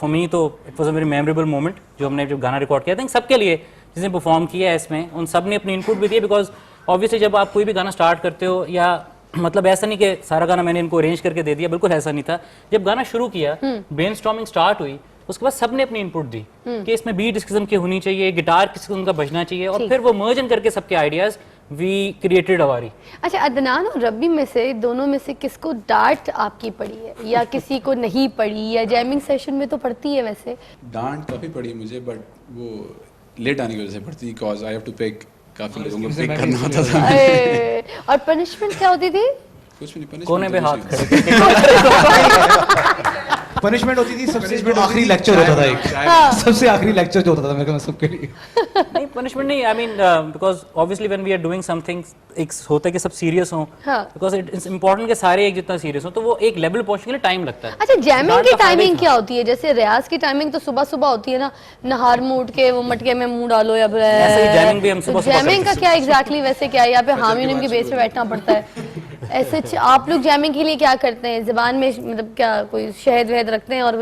for me तो it was a very memorable moment जो हमने जब गाना रिकॉर्ड किया। आई थिंक सबके लिए जिसने परफॉर्म किया है इसमें, उन सब ने अपनी इनपुट भी दी, बिकॉज ऑब्वियसली जब आप कोई भी गाना स्टार्ट करते हो, या मतलब ऐसा नहीं कि सारा गाना मैंने इनको अरेंज करके दे दिया, बिल्कुल ऐसा नहीं था। जब गाना शुरू किया, ब्रेनस्टॉर्मिंग स्टार्ट हुई, उसके बाद सबने अपनी इनपुट दी कि इसमें बीट इस किस्म की होनी चाहिए, गिटार किस किस्म का बजना चाहिए, और फिर वो मर्ज करके सबके आइडियाज वी क्रिएटेड अवारी। अच्छा, अदनान और रबी में से दोनों में से किसको डांट आपकी पड़ी है या किसी को नहीं पड़ी, या जैमिंग सेशन में तो पड़ती है वैसे? डांट काफ़ी पड़ी मुझे, बट वो लेट आने की वजह से पड़ती, because I have to pick, काफ़ी लोगों को पिक करना होता था। और पनिशमेंट क्या होती थी? कुछ भी नहीं, कोने पे हाथ खड़े पनिशमेंट होती थी सबसे जो आखिरी लेक्चर होता था एक, सबसे आखिरी लेक्चर जो होता था मेरे को सबके लिए। नहीं पनिशमेंट नहीं, I mean because obviously when we are doing something एक होता है कि सब सीरियस हों, बिकॉज इट्स इंपॉर्टेंट कि सारे एक जितना सीरियस हो, तो वो एक लेवल पहुंचने के लिए टाइम लगता है। अच्छा जैमिंग की टाइमिंग क्या होती है? जैसे रियाज की टाइमिंग तो सुबह सुबह होती है ना, नहार मूड के वो मटके में मुंह डालो या ऐसे ही जैमिंग भी हम सुबह सुबह जैमिंग का क्या एग्जैक्टली वैसे क्या है? यहाँ पे हार्मोनियम की बेस पे बैठना पड़ता है। ऐसे आप लोग जैमिंग के लिए क्या करते हैं? ज़बान में मतलब क्या कोई शहद वहद रखते हैं और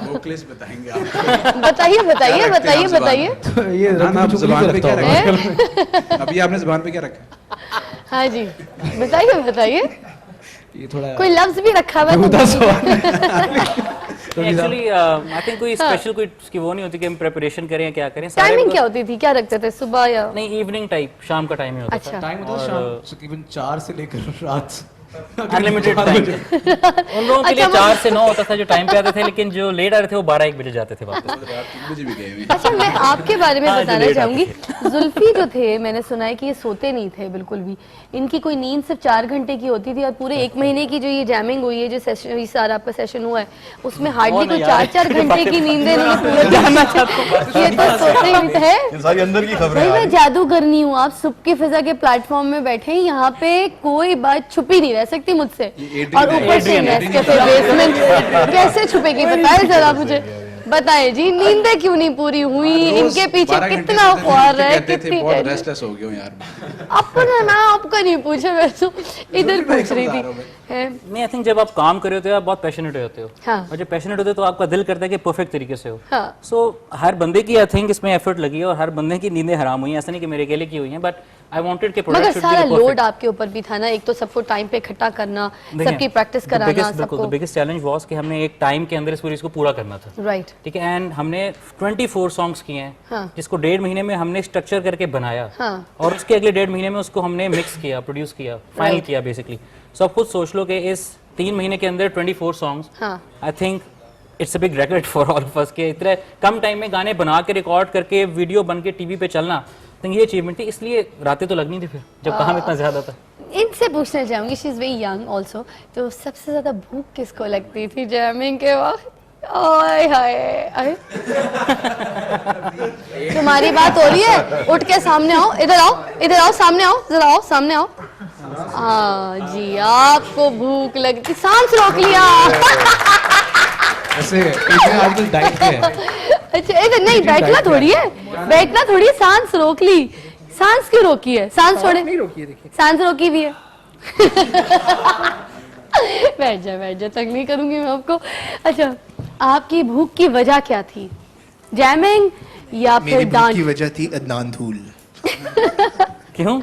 वोकलिस्ट बताएंगे आपको। बताइए बताइए बताइए बताइए। तो ये आप ज़बान पे क्या रखा? अभी आपने ज़बान पे क्या रखा? हाँ जी बताइए बताइए। ये थोड़ा कोई लफ्ज भी रखा हुआ एक्चुअली आई थिंक कोई स्पेशल कोई उसकी वो नहीं होती कि हम प्रिपरेशन करें या क्या करें। टाइमिंग क्या होती थी? क्या रखते थे? सुबह या नहीं इवनिंग टाइप, शाम का टाइम ही होता अच्छा। टाइम होता था शाम तकरीबन 4 से लेकर रात अनलिमिटेड टाइम। उन लोगों के लिए 4 से 9 होता था जो टाइम पे आते थे, लेकिन जो लेट आ रहे थे वो 12-1 बजे जाते थे वापस। अच्छा मैं आपके बारे में बताना चाहूंगी, जुल्फी जो थे मैंने सुना है कि ये सोते नहीं थे बिल्कुल भी, इनकी कोई नींद सिर्फ 4 घंटे की होती थी और पूरे 1 महीने की जो ये जैमिंग हुई है, जो सेशन ये सारा आपका सेशन हुआ है, उसमें हार्डली कोई 4-4 घंटे की नींद इन्होंने पूरे जाना ये तो सोते ही थे। सारी अंदर की खबरें। मैं जादूगरनी हूँ, आप सुबह के फिजा के प्लेटफॉर्म में बैठे हैं, यहाँ पे कोई बात छुपी नहीं रह सकती मुझसे, और ऊपर से नेस्कैफे बेसमेंट कैसे छुपेगी? बताए जरा मुझे, बताएं जी। नींदें क्यों नहीं पूरी हुई? इनके पीछे कितना ख्वार है, कितनी बहुत रेस्टलेस हो गया हूं यार। अपना मैं आपका नहीं पूछा, मैं तो इधर पूछ रही थी। नहीं आई थिंक जब आप काम कर रहे होते हो आप बहुत पैशनेट होते हो, हाँ। और जब पैशनेट होते हो तो आपका दिल करता है कि परफेक्ट तरीके से हो। हाँ। सो हर बंदे की आई थिंक इसमें एफर्ट लगी है और हर बंदे की नींदें हराम हुई हैं, ऐसा नहीं कि मेरे अकेले की हुई हैं, बट आई वांटेड कि प्रोडक्ट मगर शुड सारा बी लोड परफेक्ट। आपके ऊपर भी था ना, एक तो सबको टाइम पे इकट्ठा करना, सबकी प्रैक्टिस कराना, सबको। बिगेस्ट चैलेंज वाज कि हमने एक टाइम के अंदर इस पूरी इसको पूरा करना था, राइट, ठीक है। एंड हमने 24 सॉन्ग्स किए हैं, हाँ। जिसको 1.5 महीने में हमने स्ट्रक्चर करके बनाया, हाँ। और उसके अगले 1.5 महीने में उसको हमने मिक्स किया, प्रोड्यूस किया, फाइनल किया बेसिकली। सो आप खुद सोच लो कि इस 3 महीने के अंदर 24 songs, I think it's a big record for all of us कि इतने कम टाइम में गाने बना के रिकॉर्ड करके वीडियो बन के टीवी पे चलना, तो ये अचीवमेंट थी, इसलिए रातें तो लगनी थी फिर जब काम इतना ज्यादा था। इनसे पूछना चाहूंगी, she is very young also, तो सबसे ज्यादा भूख किसको लगती थी जैमिंग के वक्त? ओए हाय तुम्हारी बात हो रही है, उठ के सामने आओ, इधर आओ, इधर आओ, सामने आओ, जरा आओ, सामने आओ। हाँ जी, आपको भूख लगती, सांस रोक लिया। ऐसे आजकल डाइट पे है। अच्छा इधर नहीं, बैठना थोड़ी है, बैठना थोड़ी है, सांस रोक ली। सांस क्यों रोकी है? सांस छोड़े, नहीं रोकी है, देखिए सांस रोकी भी है। बैठ जा, तंग नहीं करूंगी मैं आपको। अच्छा आपकी भूख की वजह क्या थी? जैमिंग या फिर मेरी भूख डांस? की वजह थी अदनान धूल। क्यों?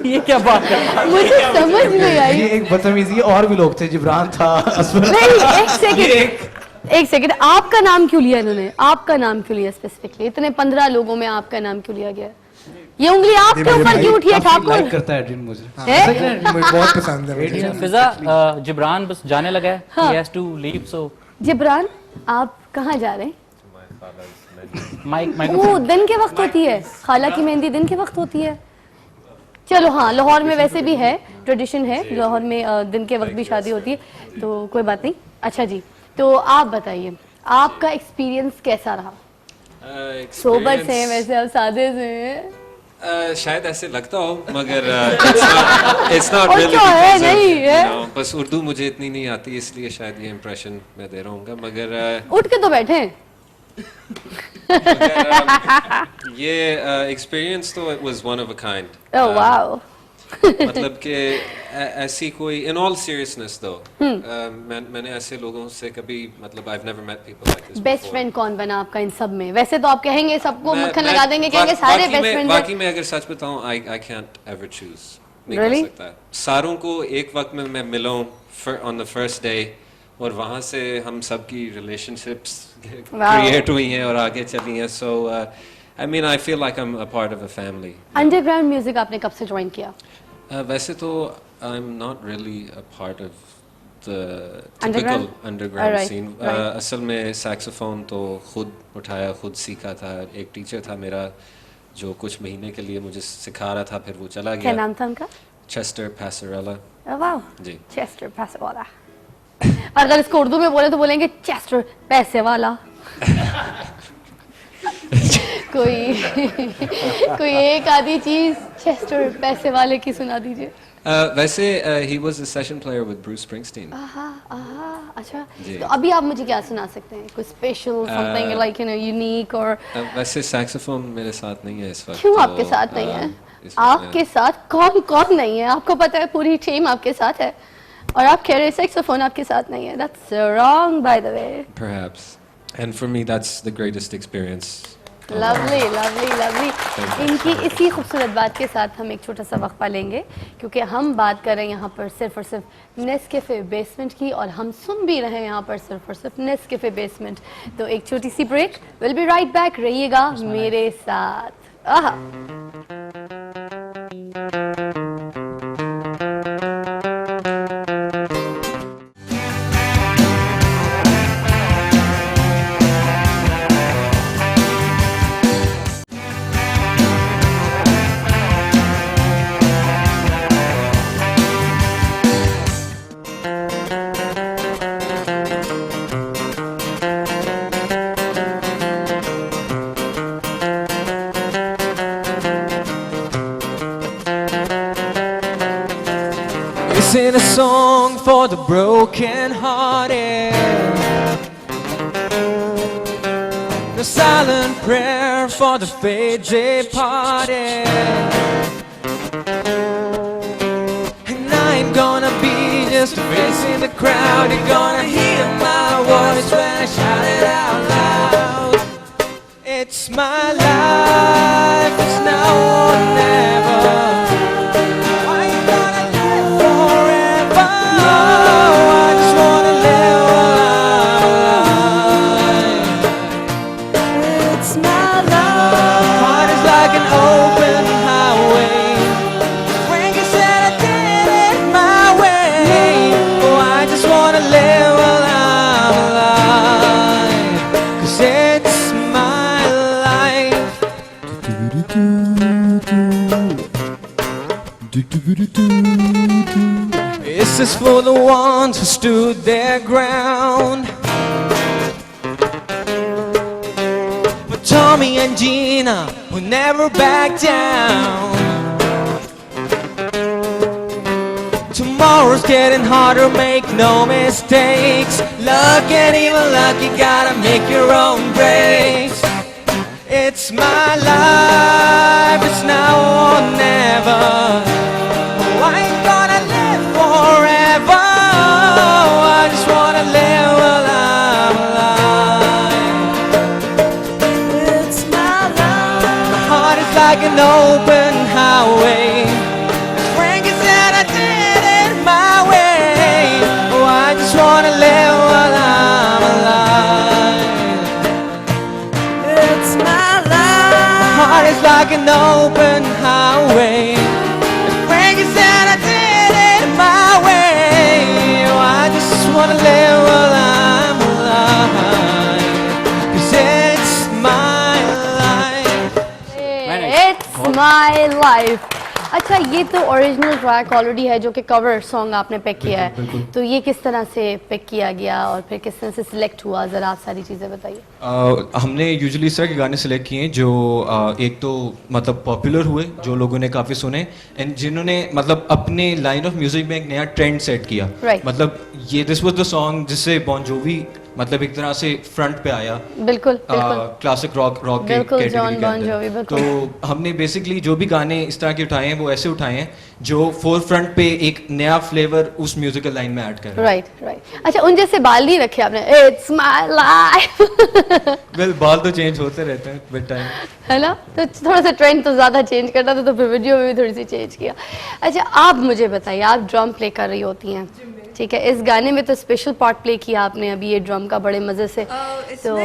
ये क्या बात है? मुझे समझ नहीं आई। ये एक बदतमीजी, और भी लोग थे, जिब्रान था, असफर नहीं, एक सेकंड, आपका नाम क्यों लिया इन्होंने? आपका नाम क्यों लिया स्पेसिफिकली? इतने 15 लोगों में आपका नाम क्यों लिया गया? ये उंगली आपके ऊपर क्यों उठी है ठाकुर? लाइक करता है एड्रिन मुझे, बहुत पसंद है मुझे। फिजा जिब्रान बस जाने लगा है, he has to leave, so Jibran आप कहाँ जा रहे हैं? माइक वो दिन के वक्त होती है, खाला की मेहंदी दिन के वक्त होती है। चलो हाँ, लाहौर में वैसे भी है, ट्रेडिशन है, लाहौर में दिन के वक्त भी शादी होती है, तो कोई बात नहीं। अच्छा जी, तो आप बताइए आपका एक्सपीरियंस कैसा रहा? सोबर से हैं वैसे, आप सादे से हैं? शायद ऐसे लगता हो, मगर it's not और really क्या है, because of, नहीं है। you know, बस उर्दू मुझे इतनी नहीं आती, इसलिए शायद ये इम्प्रेशन मैं दे रहा हूँ, मगर उठ के तो बैठे हैं। ये एक्सपीरियंस तो it was one of a kind. Oh wow. मतलब कि ऐसी कोई in all seriousness though, मैंने ऐसे लोगों से कभी, मतलब I've never met people like this best before. Friend कौन बना आपका इन सब में? वैसे तो आप कहेंगे सबको मक्खन लगा देंगे, कहेंगे सारे बेस्ट फ्रेंड हैं। बाकी मैं अगर सच बताऊं, I can't ever choose. नहीं Really? कर सकता। सारों को एक वक्त में मैं मिला हूं on the first day, और वहाँ से हम सबकी relationships create हुई हैं और आगे चली हैं, so I mean I feel like I'm a part of a family. Underground music आपने कब से ज्वाइन किया? वैसे तो I'm not really a part of the Underground? typical underground Alright, scene. right. असल में saxophone तो खुद उठाया, खुद सीखा था। एक टीचर था मेरा जो कुछ महीने के लिए मुझे सिखा रहा था, फिर वो चला क्या गया। नाम था उनका? चेस्टर पैसरेला। वाह जी, चेस्टर पैसरेला। अगर इसको उर्दू में बोले तो बोलेंगे चेस्टर पैसे वाला। कोई एक आधी चीज चेस्टर पैसे वाले की सुना दीजिए। वैसे he was a session player with Bruce Springsteen. अच्छा, जी। तो अभी आप मुझे क्या सुना सकते हैं? कोई special something like you know unique और वैसे सैक्सोफोन मेरे साथ नहीं है इस वक्त। क्यों तो, आपके साथ नहीं है? इस वक्त आपके साथ कौन नहीं है? आपको पता है पूरी टीम आपके साथ है और आप कह रहे हैं सैक्सोफोन आपके साथ नहीं है। That's wrong by the way. Perhaps. And for me that's the greatest experience. Lovely lovely lovely. इनकी इसी खूबसूरत बात के साथ हम एक छोटा सा वक्फा लेंगे क्योंकि हम बात कर रहे हैं यहाँ पर सिर्फ और सिर्फ नेस्कैफे बेसमेंट की और हम सुन भी रहे हैं यहाँ पर सिर्फ और सिर्फ नेस्कैफे बेसमेंट। तो एक छोटी सी break, will be right back, रहिएगा मेरे साथ। आहा। Sing a song for the broken hearted, a silent prayer for the fate departed. And I ain't gonna be just a face in the crowd. You're gonna hear my voice when I shout it out loud. It's my life, it's now or never. This is for the ones who stood their ground. For Tommy and Gina, who never back down. Tomorrow's getting harder, make no mistakes. Luck and even luck, you gotta make your own breaks. It's my life, it's now or never. Oh, I ain't gonna live forever. Oh, I just wanna live while I'm alive. It's my life. My heart is like an open highway. As Frankie said, I did it my way. Oh, I just wanna live while I'm alive. It's my life. My heart is like an open highway. As Frankie said, I did it my way. Oh, I just wanna live while I'm alive. 'Cause it's my life. It's my life. अच्छा, ये तो original track already है जो कि cover song आपने pick किया है, तो ये किस तरह से पिक किया गया और फिर किस तरह से सिलेक्ट हुआ, ज़रा आप सारी चीज़ें बताइए। हमने यूजुअली इस तरह के गाने सेलेक्ट किए हैं जो एक तो मतलब पॉपुलर हुए, जो लोगों ने काफ़ी सुने, एंड जिन्होंने मतलब अपने लाइन ऑफ म्यूजिक में एक नया ट्रेंड सेट किया। Right. ये दिस वाज द सॉन्ग जिससे बॉन जोवी मतलब एक तरह से फ्रंट पे आया। बिल्कुल क्लासिक रॉक के बिल्कुल, जॉन कैटेगरी बॉन के जोवी, अंदर। बिल्कुल। तो हमने बेसिकली जो भी गाने इस तरह के उठाए हैं वो ऐसे उठाए हैं जो फोर फ्रंट पे एक नया फ्लेवर उस म्यूजिकल लाइन में ऐड कर रहे हैं। राइट। अच्छा, उन जैसे बाल नहीं रखे आपने, इट्स माय लाइफ। वेल बाल तो चेंज होते रहते हैं विद टाइम, है ना, तो थोड़ा सा ट्रेंड तो ज़्यादा चेंज करना था, तो फिर वीडियो में भी थोड़ी सी चेंज किया। अच्छा, आप मुझे बताइए, आप ड्रम प्ले कर रही होती हैं, ठीक है, इस गाने में तो स्पेशल पार्ट प्ले किया आपने अभी ये ड्रम का बड़े मज़े से, तो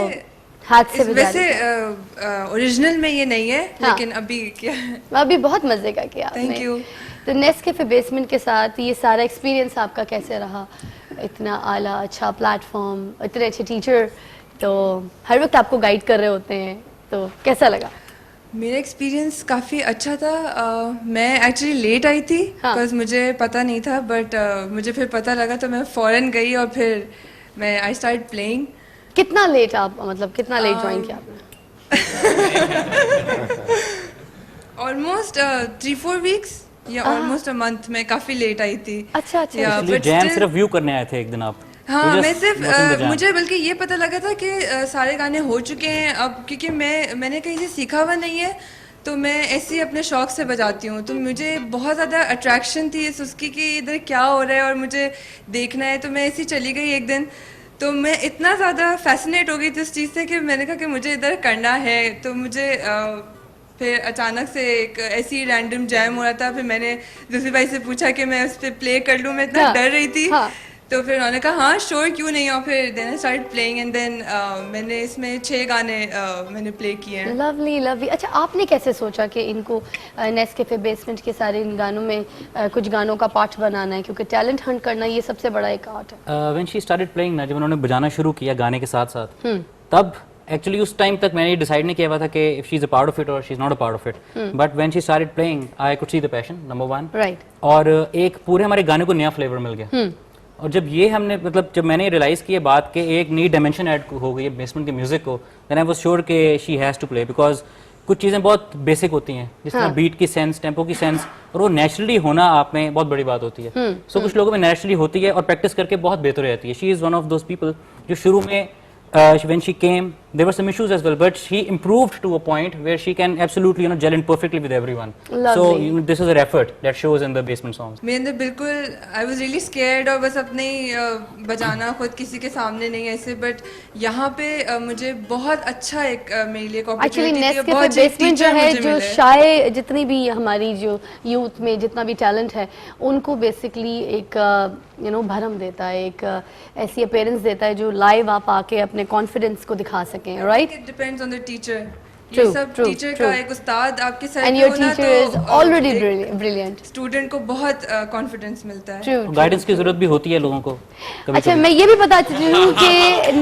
हाथ से बजा रही वैसे ओरिजिनल में ये नहीं है, लेकिन अभी क्या अभी बहुत मज़े का किया आपने। Thank you. तो नेस्कैफे बेसमेंट के साथ ये सारा एक्सपीरियंस आपका कैसे रहा? इतना आला अच्छा प्लेटफॉर्म, इतने अच्छे टीचर, तो हर वक्त आपको गाइड कर रहे होते हैं, तो कैसा लगा? मेरा एक्सपीरियंस काफ़ी अच्छा था। मैं एक्चुअली लेट आई थी बिकॉज मुझे पता नहीं था, बट मुझे फिर पता लगा तो मैं फ़ौरन गई और फिर मैं आई स्टार्ट प्लेइंग। कितना लेट आप, मतलब कितना लेट ज्वाइन किया आपने? ऑलमोस्ट 3-4 वीक्स या ऑलमोस्ट अ मंथ में काफ़ी लेट आई थी। अच्छा अच्छा। जैम सिर्फ व्यू करने आए थे एक दिन आप? हाँ, मैं सिर्फ मुझे बल्कि ये पता लगा था कि सारे गाने हो चुके हैं अब, क्योंकि मैंने कहीं से सीखा हुआ नहीं है, तो मैं ऐसे ही अपने शौक से बजाती हूँ। तो मुझे बहुत ज़्यादा अट्रैक्शन थी इस उसकी कि इधर क्या हो रहा है और मुझे देखना है, तो मैं ऐसे ही चली गई एक दिन। तो मैं इतना ज़्यादा फैसिनेट हो गई थी उस चीज़ से कि मैंने कहा कि मुझे इधर करना है। तो मुझे फिर अचानक से एक ऐसी रैंडम जैम हो रहा था, फिर मैंने दूसरे भाई से पूछा कि मैं उस पर प्ले कर लूँ, मैं इतना डर रही थी। तो फिर उन्होंने कहा हाँ श्योर, क्यों नहीं। और फिर then I start playing and then मैंने इसमें 6 गाने मैंने प्ले किए हैं। Lovely lovely. अच्छा, आपने कैसे सोचा कि इनको नेस्कैफे बेसमेंट के सारे इन गानों में कुछ गानों का पार्ट बनाना है, क्योंकि टैलेंट हंट करना ये सबसे बड़ा एक आर्ट है। व्हेन शी स्टार्टेड प्लेइंग ना, जब उन्होंने बजाना शुरू किया गाने के साथ साथ, तब एक्चुअली उस टाइम तक मैंने डिसाइड नहीं किया हुआ था कि if she is a part of it और she is not a part of it, but when she started playing I could see the passion, number 1, right. और एक पूरे हमारे गाने को नया फ्लेवर मिल गया। और जब ये हमने मतलब जब मैंने रियलाइज़ किया बात के एक नई डायमेंशन ऐड हो गई है बेसमेंट के म्यूजिक को, देन आई वाज श्योर कि she has to play, because कुछ चीज़ें बहुत बेसिक होती हैं, जिस तरह बीट की सेंस, टेम्पो की सेंस, और वो नेचुरली होना आप में बहुत बड़ी बात होती है। सो कुछ लोगों में नेचुरली होती है और प्रैक्टिस करके बहुत बेहतर रहती है। She is one of those people जो शुरू में when she came there were some issues as well, but she improved to a point where she can absolutely gel in perfectly with everyone. So this is her effort that shows in the basement songs. मेरे अंदर बिल्कुल I was really scared और बस अपने बजाना खुद किसी के सामने नहीं ऐसे, बट यहाँ पे मुझे बहुत अच्छा एक मेरे लिए एक्चुअली नेस्कैफे बेसमेंट जो है, जो शायद जितनी भी हमारी जो यूथ में जितना भी टैलेंट है उनको बेसिकली एक भरम देता है, एक ऐसी अपीयरेंस देता है जो लाइव आप आके अपने कॉन्फिडेंस को दिखा सकें, right? It depends on the teacher. ये सब टीचर का एक उस्ताद आपके सर पे होना तो ऑलरेडी ब्रिलियंट, स्टूडेंट को बहुत कॉन्फिडेंस मिलता है। गाइडेंस की जरूरत भी होती है लोगों को। अच्छा, मैं ये भी बताती हूँ कि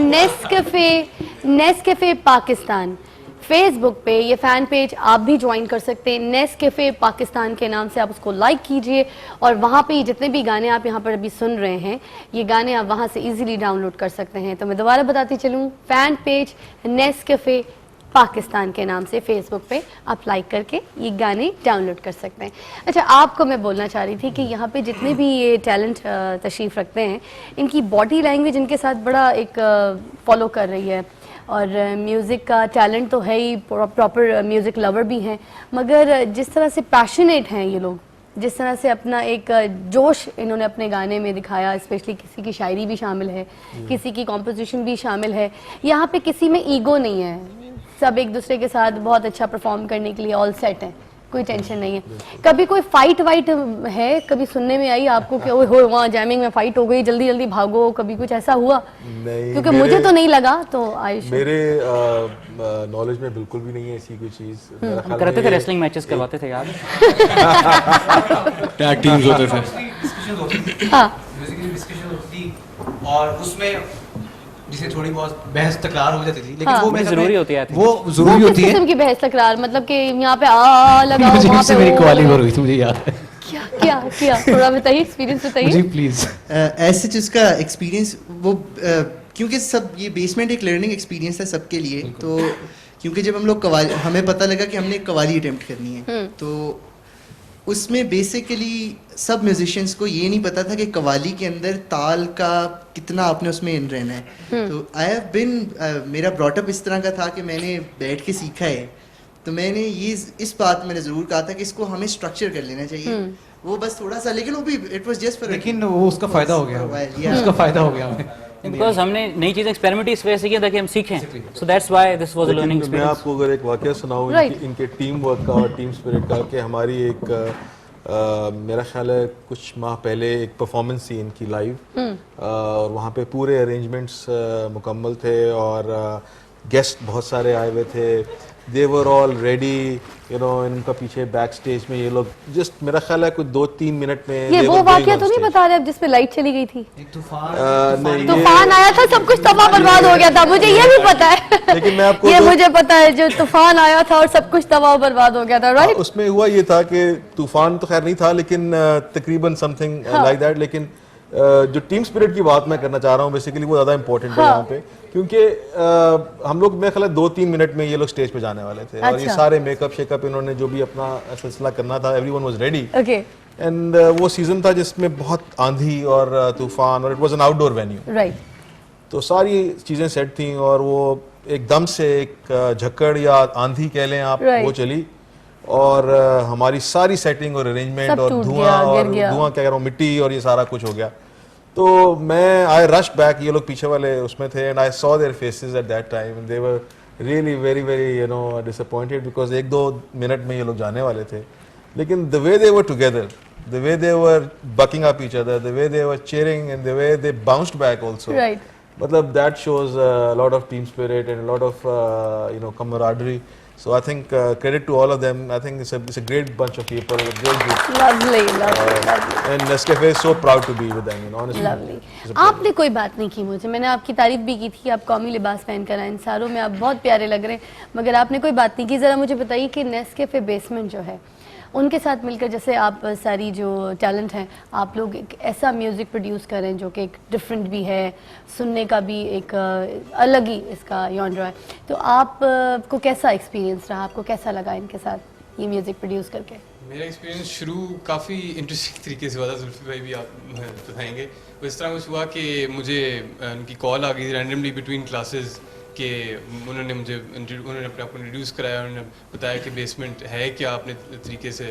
नेस्कैफे पाकिस्तान फेसबुक पे ये फ़ैन पेज आप भी ज्वाइन कर सकते हैं। नेस्कैफे पाकिस्तान के नाम से आप उसको लाइक कीजिए और वहाँ पे जितने भी गाने आप यहाँ पर अभी सुन रहे हैं, ये गाने आप वहाँ से इजीली डाउनलोड कर सकते हैं। तो मैं दोबारा बताती चलूँ, फ़ैन पेज नेस्कैफे पाकिस्तान के नाम से फेसबुक पे आप लाइक करके ये गाने डाउनलोड कर सकते हैं। अच्छा, आपको मैं बोलना चाह रही थी कि यहाँ पे जितने भी ये टैलेंट तशरीफ़ रखते हैं, इनकी बॉडी लैंग्वेज इनके साथ बड़ा एक फॉलो कर रही है, और म्यूज़िक का टैलेंट तो है ही, प्रॉपर म्यूज़िक लवर भी हैं, मगर जिस तरह से पैशनेट हैं ये लोग, जिस तरह से अपना एक जोश इन्होंने अपने गाने में दिखाया, स्पेशली किसी की शायरी भी शामिल है, किसी की कॉम्पोजिशन भी शामिल है, यहाँ पे किसी में ईगो नहीं है, सब एक दूसरे के साथ बहुत अच्छा परफॉर्म करने के लिए ऑल सेट हैं, कोई टेंशन नहीं है। कभी कोई फाइट वाइट है, कभी सुनने में आई आपको कि ओए हो वहाँ जैमिंग में फाइट हो गई, जल्दी जल्दी भागो, कभी कुछ ऐसा हुआ? नहीं, क्योंकि मुझे तो नहीं लगा, तो मेरे नॉलेज में बिल्कुल भी नहीं है ऐसी कोई चीज। करते थे, रेसलिंग मैचेस करवाते थे यार, टैग टीम्स होते थे। हाँ, म्यूजिकल डिस्कशन होती थी और उसमें जिसे थोड़ी बहुत बहस तकरार हो जाती थी, लेकिन हाँ, वो जरूरी होती है, वो जरूरी होती है। किस्म की बहस तकरार, मतलब कि यहाँ पे आ लगाओ, वहाँ पे मेरी कवाली हो रही थी, मुझे याद है। क्या थोड़ा बताइए, एक्सपीरियंस बताइए जी प्लीज। ऐसे जिसका एक्सपीरियंस वो क्योंकि सब ये बेसमेंट एक लर्निंग एक्सपीरियंस है सबके लिए, तो क्योंकि जब हम लोग कवाली, हमें पता लगा कि हमने कवाली अटेम्प्ट करनी है, तो उसमें बेसिकली सब म्यूजिशियंस को ये नहीं पता था कि कवाली के अंदर ताल का कितना आपने उसमें इन रहना है। तो आई हैव बिन मेरा ब्रॉटअप इस तरह का था कि मैंने बैठ के सीखा है, तो मैंने ये इस बात मैंने ज़रूर कहा था कि इसको हमें स्ट्रक्चर कर लेना चाहिए, वो बस थोड़ा सा, लेकिन वो भी इट वाज जस्ट फॉर, लेकिन वो उसका फ़ायदा हो गया, उसका फ़ायदा हो गया हमें, बिकॉज हमने नई चीज़ें एक्सपेरिमेंट इस वजह से किया ताकि हम सीखें, so that's why this was a learning experience. मैं आपको अगर एक वाकया सुनाऊं इनके टीम वर्क का और टीम स्पिरिट का, कि हमारी एक मेरा ख्याल है कुछ माह पहले एक परफॉर्मेंस थी इनकी लाइव, और वहाँ पे पूरे अरेंजमेंट्स मुकम्मल थे और गेस्ट बहुत सारे आए हुए थे, they were all ready, you know, इनका पीछे बैक स्टेज में ये लोग जस्ट मेरा ख्याल है कुछ 2-3 मिनट में ये वो वाकया तो नहीं बता रहे अब जिसपे लाइट चली गई थी? नहीं, तूफान आया था, सब कुछ तबाह बर्बाद हो गया था, मुझे ये भी पता है। लेकिन मैं आपको ये मुझे पता है, जो तूफान आया था और सब कुछ तबाह बर्बाद हो गया था, राइट? उसमें हुआ ये था कि तूफान तो खैर नहीं था, लेकिन तकरीबन समथिंग लाइक दैट। लेकिन जो टीम स्पिरिट की बात मैं करना चाह रहा हूँ बेसिकली वो ज़्यादा इंपॉर्टेंट है यहाँ पे, क्योंकि हम लोग मेरे ख्याल 2-3 मिनट में ये लोग स्टेज पे जाने वाले थे। और ये सारे मेकअप शेकअप इन्होंने जो भी अपना सिलसिला करना था, एवरीवन वाज रेडी। एंड वो सीजन था जिसमें बहुत आंधी और तूफान, और it was an outdoor venue, right. तो सारी चीज़ें सेट थी और वो एकदम से एक झक्कड़ या आंधी कह लें आप, वो चली और हमारी सारी सेटिंग और अरेंजमेंट और धुआं क्या कह रहा हूँ, मिट्टी और ये सारा कुछ हो गया। तो मैं आई रश बैक, ये लोग पीछे वाले उसमें थे, and I saw their faces at that time, they were really very very you know disappointed, because 1-2 minute में ये लोग जाने वाले थे। लेकिन the way they were together, the way they were bucking up each other, the way they were cheering and the way they bounced back also, मतलब that shows a lot of team spirit and a lot of you know camaraderie. So I think credit to all of them. I think it's a great bunch of people, a great group. Lovely. And Nescafe is so proud to be with them, you know, honestly. Lovely. आपने कोई बात नहीं की मुझे, मैंने आपकी तारीफ भी की थी, आप कौमी लिबास पहन कर आए, इन सारों में आप बहुत प्यारे लग रहे हैं, मगर आपने कोई बात नहीं की। ज़रा मुझे बताइए कि नेस्कैफे बेसमेंट जो है, उनके साथ मिलकर जैसे आप सारी जो टैलेंट हैं, आप लोग एक ऐसा म्यूज़िक प्रोड्यूस करें जो कि एक डिफरेंट भी है, सुनने का भी एक अलग ही इसका जॉनरा है, तो आप को कैसा एक्सपीरियंस रहा, आपको कैसा लगा इनके साथ ये म्यूज़िक प्रोड्यूस करके? मेरा एक्सपीरियंस शुरू काफ़ी इंटरेस्टिंग तरीके से हुआ था, जुल्फी भाई भी आप बताएंगे। वो इस तरह कुछ हुआ कि मुझे उनकी कॉल आ गई रैंडमली बिटवीन क्लासेस कि उन्होंने अपने आप को इंट्रोड्यूस कराया, उन्होंने बताया कि बेसमेंट है क्या अपने तरीके से।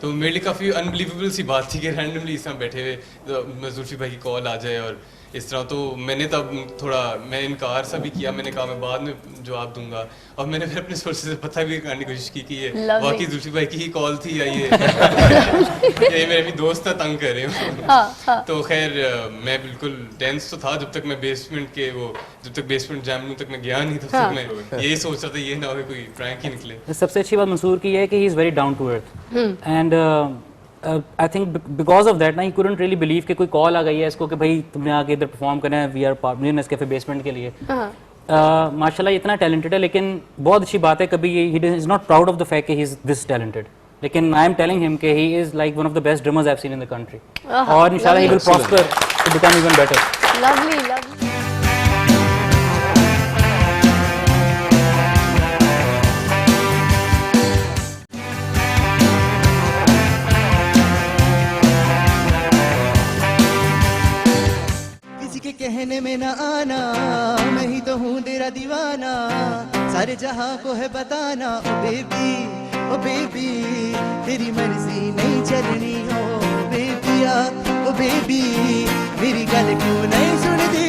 तो मेरे लिए काफ़ी अनबिलीवेबल सी बात थी कि रैंडमली इस तरह बैठे हुए तो जुल्फी भाई की कॉल आ जाए और इस तरह। तो मैंने तब थोड़ा मैं इनकार सा भी किया, मैंने कहा मैं बाद में जवाब दूंगा, और मैंने फिर अपने सोर्सेज से पता भी करने की कोशिश की कि ये वाकई जुल्फी भाई की ही कॉल थी या ये मेरे भी दोस्त था तंग कर रहे हो। तो खैर मैं बिल्कुल टेंस तो था जब तक मैं जब तक बेसमेंट जैम तक मैं गया नहीं, तब तक मैं यही सोच रहा था ये ना हो कोई प्रैंक ही निकले। सबसे अच्छी बात मंसूर की है कि he is very down to earth, and I think because of that ना ही couldn't really believe कि कोई कॉल आ गई है इसको कि भाई तुमने आके इधर परफॉर्म करना है, we are partner Nescafe basement के लिए। माशाल्लाह इतना टैलेंटेड है, लेकिन बहुत अच्छी बात है, कभी he is not proud of the fact कि ही इज दिस टैलेंटेड, लेकिन आई एम टेलिंग हिम कि he is like one of the best drummers I have seen in the country, और इंशाल्लाह he will prosper to become even better. Lovely. कहने में ना आना, मैं ही तो हूँ तेरा दीवाना, सारे जहां को है बताना, ओ बेबी तेरी मर्जी नहीं चलनी, ओ बेबी मेरी गल क्यों नहीं सुनती।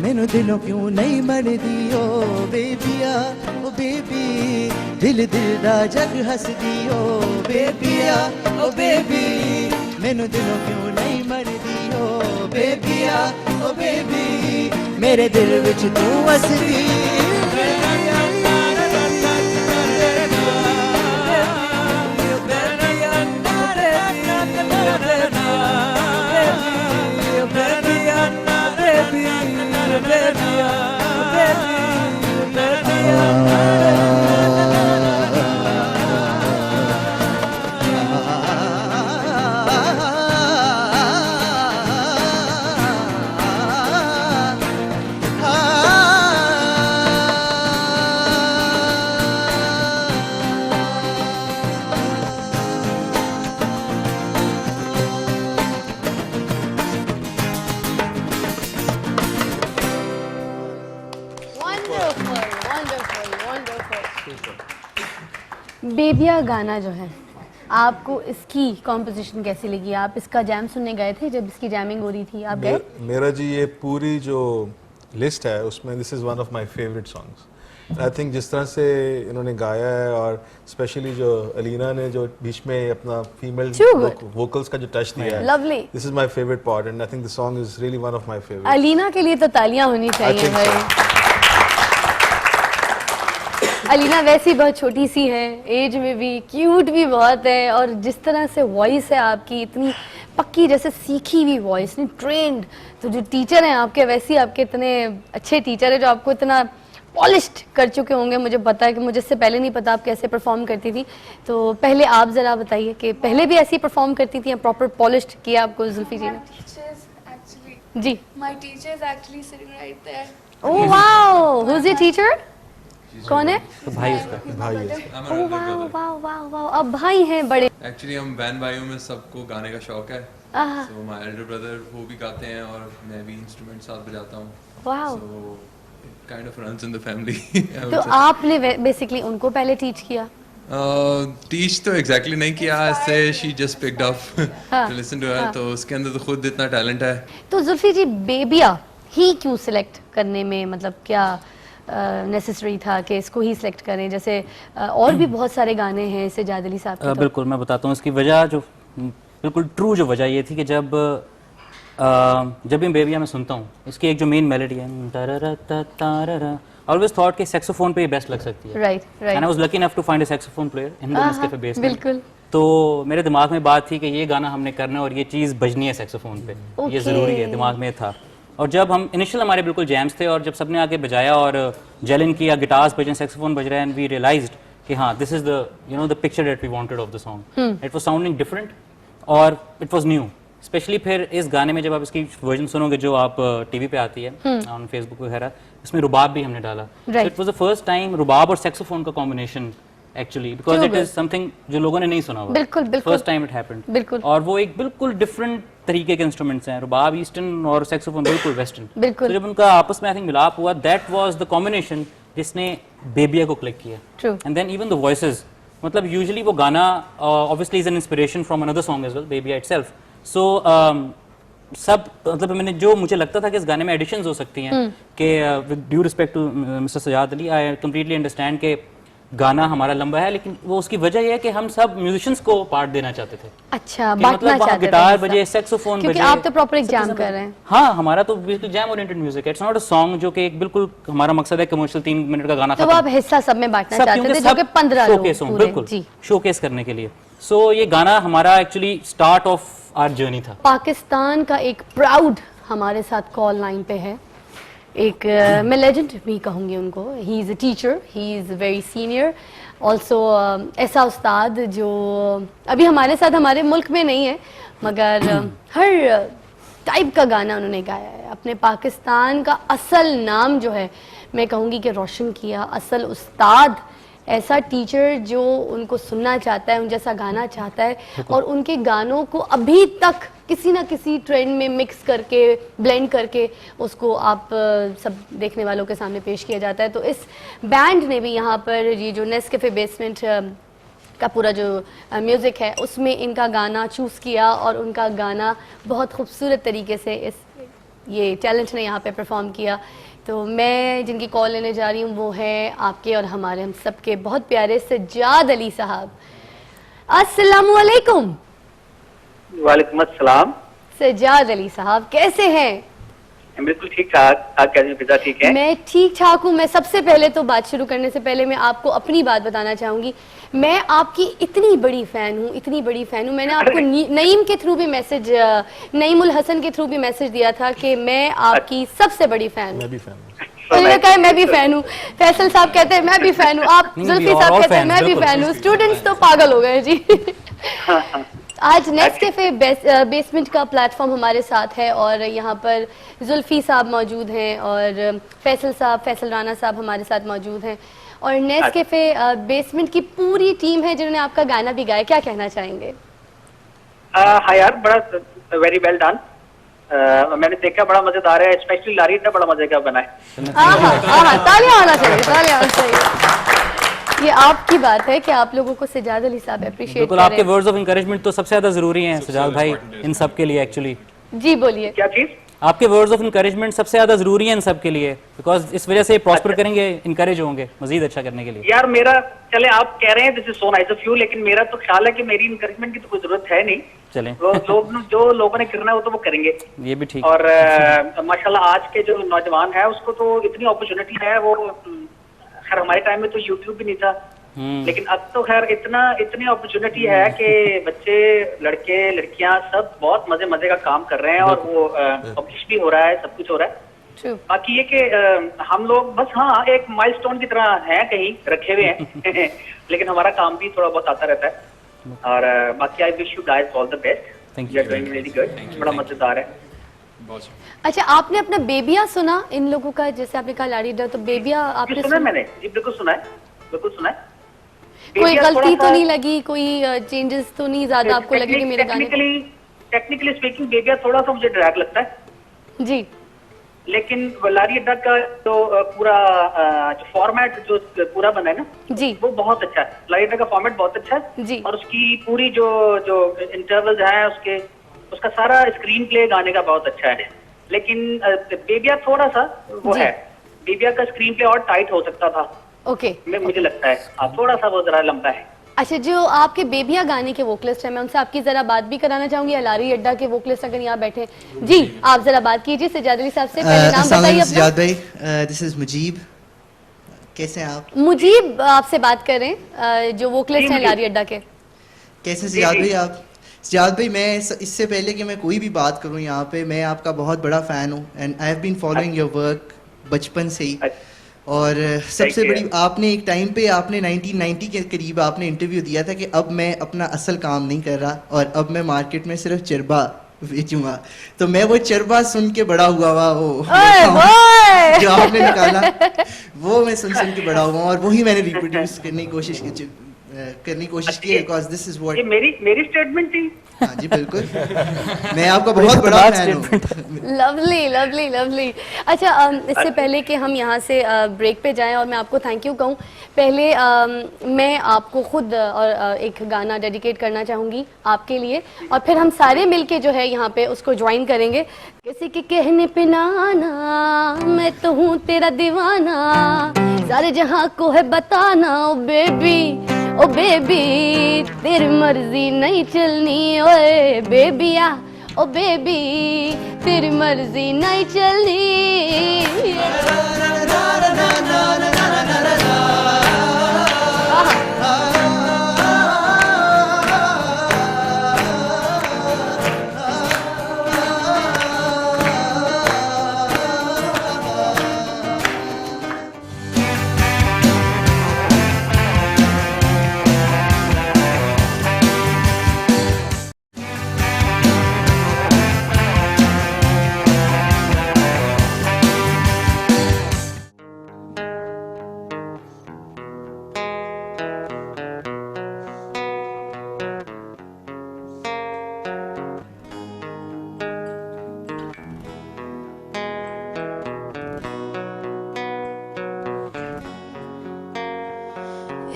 मैनू दिलों क्यों नहीं मन दियो बेबिया, ओ बेबी दिल दा जग हस दियो बेबिया, ओ बेबी मैनू दिलों क्यों नहीं मन दियो बेबिया, ओ बेबी मेरे दिल विच तू वसदी। बेबिया गाना जो है, आपको इसकी कॉम्पोजिशन कैसी लगी? आप इसका जैम सुनने गए थे जब इसकी जैमिंग हो रही थी? आप गए? मेरा जी ये पूरी जो लिस्ट है उसमें this is one of my favourite songs. I think जिस तरह से इन्होंने गाया है और स्पेशली जो अलीना ने जो बीच में अपना फीमेल वोकल्स का जो टच दिया है, lovely, this is my favourite part and I think the song is really one of my favourite. Alina के लिए तो तालियां होनी चाहिए भाई। अलीना वैसी बहुत छोटी सी है, एज में भी क्यूट भी बहुत है, और जिस तरह से वॉइस है आपकी, इतनी पक्की जैसे सीखी हुई वॉइस, नहीं ट्रेंड। तो जो टीचर हैं आपके, वैसे आपके इतने अच्छे टीचर है जो आपको इतना पॉलिश्ड कर चुके होंगे। मुझे पता है कि मुझे इससे पहले नहीं पता आप कैसे परफॉर्म करती थी, तो पहले आप ज़रा बताइए कि पहले भी ऐसे ही परफॉर्म करती थी या प्रॉपर पॉलिश्ड किया आपको जुल्फी जी ने? जी, My teacher is actually sitting right there. Oh wow, who is your teacher? कौन है? तो भाई उसका भाई है। Oh wow wow wow wow, अब भाई हैं बड़े। एक्चुअली हम बहन भाइयों में सबको गाने का शौक है, सो माय एल्डर ब्रदर वो भी गाते हैं और मैं भी इंस्ट्रूमेंट साथ बजाता हूँ। Wow, so kind of runs in the family. तो आपने बेसिकली उनको पहले टीच किया? टीच तो एग्जैक्टली नहीं किया, ऐसे she just picked up to listen to her, तो उसके अंदर तो खुद इतना टैलेंट है। तो जुल्फी जी, बेबिया ही क्यों सिलेक्ट करने में, मतलब क्या नेसेसरी था कि इसको ही सिलेक्ट करें? जैसे और भी बहुत सारे गाने हैं सज्जाद अली साहब के। बिल्कुल, मैं बताता हूँ इसकी वजह। जो बिल्कुल ट्रू जो वजह ये थी कि जब भी बेबिया मैं सुनता हूँ, इसकी एक जो मेन मेलोडी है, ऑलवेज थॉट कि सैक्सोफोन पे ये बेस्ट लग सकती है। Right right. And I was lucky enough to find a saxophone player in the Nescafe basement. बिल्कुल। तो मेरे दिमाग में बात थी कि ये गाना हमने करना है और ये चीज़ बजनी है सैक्सोफोन पे, ये ज़रूरी है, दिमाग में था। और जब हम इनिशियल हमारे बिल्कुल जैम्स थे और जब सबने आके बजाया और जेलिन किया, गिटार्स बजे, सैक्सोफोन बज रहा है, एंड वी रियलाइज्ड कि हाँ, this is the the picture that we wanted of the song. It was sounding different और इट वाज न्यू। स्पेशली फिर इस गाने में जब आप इसकी वर्जन सुनोगे जो आप टीवी पे आती है ऑन फेसबुक वगैरह, इसमें रुबाब भी हमने डाला। It was the first time रुबाब और सैक्सोफोन का combination actually, because it is something जो लोगों ने नहीं सुना हुआ। बिल्कुल बिल्कुल, फर्स्ट टाइम इट हैपेंड। बिल्कुल। और वो एक बिल्कुल डिफरेंट तरीके के इंस्ट्रूमेंट्स हैं, रुबाब ईस्टर्न और सैक्सोफोन बिल्कुल वेस्टर्न। बिल्कुल। तो जब उनका आपस में आई थिंक मिलाप हुआ, दैट वाज द कॉम्बिनेशन जिसने बेबिया को क्लिक किया। True. And then even the voices, मतलब यूजुअली वो गाना obviously is an inspiration from another song as well, बेबिया इटसेल्फ। सो सब मतलब मैंने जो मुझे लगता था कि इस गाने में एडिशंस हो सकती हैं, कि with due respect to mister Sajjad Ali, I completely understand कि गाना हमारा लंबा है, लेकिन वो उसकी वजह ये है कि हम सब म्यूजिशियंस को पार्ट देना चाहते थे। अच्छा, बांटना मतलब चाहते थे। गिटार बजे, सैक्सोफोन बजे, क्योंकि आप तो प्रॉपर एग्जाम कर रहे हैं। हाँ, हमारा तो बिल्कुल जैम ओरिएंटेड म्यूजिक है। इट्स नॉट अ सॉन्ग जो कि एक बिल्कुल हमारा मकसद है कमर्शियल 3 मिनट का गाना तो आप हिस्सा सब में बांटना चाहते थे, जो कि 15 शोकेस लोग बिल्कुल शोकेस करने के लिए। सो ये गाना हमारा actually start off our journey था। पाकिस्तान का एक प्राउड हमारे साथ कॉल लाइन पे है, एक मैं लेजेंड भी कहूँगी उनको। He is a teacher, he is very senior, also ऐसा उस्ताद जो अभी हमारे साथ हमारे मुल्क में नहीं है, मगर हर टाइप का गाना उन्होंने गाया है। अपने पाकिस्तान का असल नाम जो है मैं कहूँगी कि रोशन किया। असल उस्ताद, ऐसा टीचर जो उनको सुनना चाहता है, उन जैसा गाना चाहता है, और उनके गानों को अभी तक किसी ना किसी ट्रेंड में मिक्स करके, ब्लेंड करके उसको आप सब देखने वालों के सामने पेश किया जाता है। तो इस बैंड ने भी यहाँ पर ये जो नेस्कैफे बेसमेंट का पूरा जो म्यूज़िक है उसमें इनका गाना चूज़ किया, और उनका गाना बहुत खूबसूरत तरीके से ये टैलेंट ने यहाँ पे परफॉर्म किया। तो मैं जिनकी कॉल लेने जा रही हूँ वो है आपके और हमारे, हम सबके बहुत प्यारे सज्जाद अली साहब। अस्सलामु अलैकुम। वालेकुम अस्सलाम। सज्जाद अली साहब कैसे हैं? बिल्कुल ठीक ठाक। आप कैसे फिजा? ठीक है, मैं ठीक ठाक हूँ। मैं सबसे पहले तो बात शुरू करने से पहले मैं आपको अपनी बात बताना चाहूँगी। मैं आपकी इतनी बड़ी फ़ैन हूँ, इतनी बड़ी फ़ैन हूँ। मैंने आपको नईम के थ्रू भी मैसेज, नईमुल हसन के थ्रू भी मैसेज दिया था कि मैं आपकी सबसे बड़ी फ़ैन हूँ। मैं भी फ़ैन हूँ। उन्होंने कहा मैं भी फ़ैन हूँ। फैसल साहब कहते हैं मैं भी फ़ैन हूँ। आप जुल्फी साहब कहते हैं मैं भी फ़ैन हूँ। स्टूडेंट्स तो पागल हो गए जी। आज नेस्कैफे बेसमेंट का प्लेटफॉर्म हमारे साथ है और यहाँ पर जुल्फी साहब मौजूद हैं और फैसल साहब, फैसल राना साहब हमारे साथ मौजूद हैं, और नेस्कैफे बेसमेंट की पूरी टीम है जिन्होंने आपका गाना भी गाया। क्या कहना चाहेंगे? हाँ यार, बड़ा वेरी वेल डन। मैंने देखा, बड़ा मजेदार है, स्पेशली लारी था, बड़ा मजे का बना है। तालियां आना चाहिए, तालियां आना चाहिए। ये आपकी बात है कि आप लोगों को सजाद अली साहब अप्रिशिएट बिल्कुल, करें। आपके वर्ड्स ऑफ इंकरेजमेंट तो सबसे ज्यादा जरूरी हैं सजाद भाई इन सब के लिए एक्चुअली। जी बोलिए। क्या चीज? आपके वर्ड्स ऑफ इंकरेजमेंट सबसे ज्यादा जरूरी हैं इन सब के लिए, बिकॉज इस वजह से प्रॉस्पर करेंगे, इंकरेज होंगे मजीद अच्छा करने के लिए। यार मेरा, चले आप कह रहे हैं this is so nice of you, लेकिन मेरा तो ख्याल है कि मेरी इंकरेजमेंट की तो कोई जरूरत है नहीं। चलें, वो लोग जो लोगों ने करना है वो तो वो करेंगे। ये भी ठीक। और माशाल्लाह आज के जो नौजवान है उसको तो इतनी अपॉर्चुनिटी है। वो खैर हमारे टाइम में तो यूट्यूब भी नहीं था, लेकिन अब तो खैर इतनी अपॉर्चुनिटी है कि बच्चे, लड़के, लड़कियां सब बहुत मजे मजे का काम कर रहे हैं और वो पब्लिश भी हो रहा है, सब कुछ हो रहा है। बाकी ये कि हम लोग बस हाँ एक माइलस्टोन की तरह हैं, कहीं रखे हुए हैं लेकिन हमारा काम भी थोड़ा बहुत आता रहता है। और बाकी I wish you guys all the best, you are doing really good, बड़ा मजेदार है। अच्छा, आपने अपना बेबिया सुना इन लोगों का, जैसे आपने कहा लाड़ी डर, तो बेबिया आपने सुना? मैंने जी बिल्कुल सुना है, बिल्कुल सुना है। कोई गलती तो नहीं लगी, कोई चेंजेस तो नहीं ज्यादा आपको लगे कि मेरे गाने? टेक्निकली स्पीकिंग बेबिया थोड़ा सा मुझे ड्रैग लगता है जी, लेकिन लाड़ी अड्डा का जो पूरा जो फॉर्मेट जो पूरा बना है ना जी, वो बहुत अच्छा है। लाड़ी अड्डा का फॉर्मेट बहुत अच्छा है जी, और उसकी पूरी जो इंटरवल्स हैं उसका सारा स्क्रीन प्ले गाने का बहुत अच्छा है। लेकिन बेबिया थोड़ा सा वो है, बेबिया का स्क्रीन प्ले और टाइट हो सकता था। ओके, मुझे लगता है थोड़ा सा वो जरा लंबा है। अच्छा, जो आपके बेबिया गाने के वोकलिस्ट हैं, मैं उनसे आपकी जरा बात भी कराना चाहूंगी। लाड़ी अड्डा के वोकलिस्ट अगर यहाँ बैठे जी, आप जरा बात कीजिए सजाद अली साहब से। पहले नाम बताइए अपना। सजाद भाई, दिस इज मुजीब, कैसे हैं आप? मुजीब आपसे बात कर रहे हैं, जो वोकलिस्ट हैं लाड़ी अड्डा के। कैसे सजाद भाई आप? सजाद भाई, मैं इससे पहले कि मैं कोई भी बात करूं यहाँ पे, मैं आपका बहुत बड़ा फ़ैन हूँ and I have been following your work बचपन से ही। और सबसे बड़ी, आपने एक टाइम पे आपने 1990 के करीब आपने इंटरव्यू दिया था कि अब मैं अपना असल काम नहीं कर रहा और अब मैं मार्केट में सिर्फ चरबा बेचूंगा। तो मैं वो चरबा सुन के बड़ा हुआ वो जो आपने निकाला वो मैं सुन के बड़ा हुआ और वही मैंने रिप्रोड्यूस करने की कोशिश की बिकॉज दिस इज व्हाट मेरी स्टेटमेंट थी। हाँ जी बिल्कुल, मैं आपका बहुत बड़ा फैन हूँ। Lovely lovely lovely. अच्छा, इससे पहले कि हम यहाँ से ब्रेक पे जाएं और मैं आपको थैंक यू कहूँ, पहले मैं आपको खुद और एक गाना डेडिकेट करना चाहूँगी आपके लिए, और फिर हम सारे मिलके जो है यहाँ पे उसको ज्वाइन करेंगे। किसी के कहने पे ना आना, मैं तो हूँ तेरा दीवाना, सारे जहाँ को है बताना, ओ बेबी ओ बेबी तेरी मर्जी नहीं चलनी, ओए बेबिया ओ बेबी तेरी मर्जी नहीं चलनी।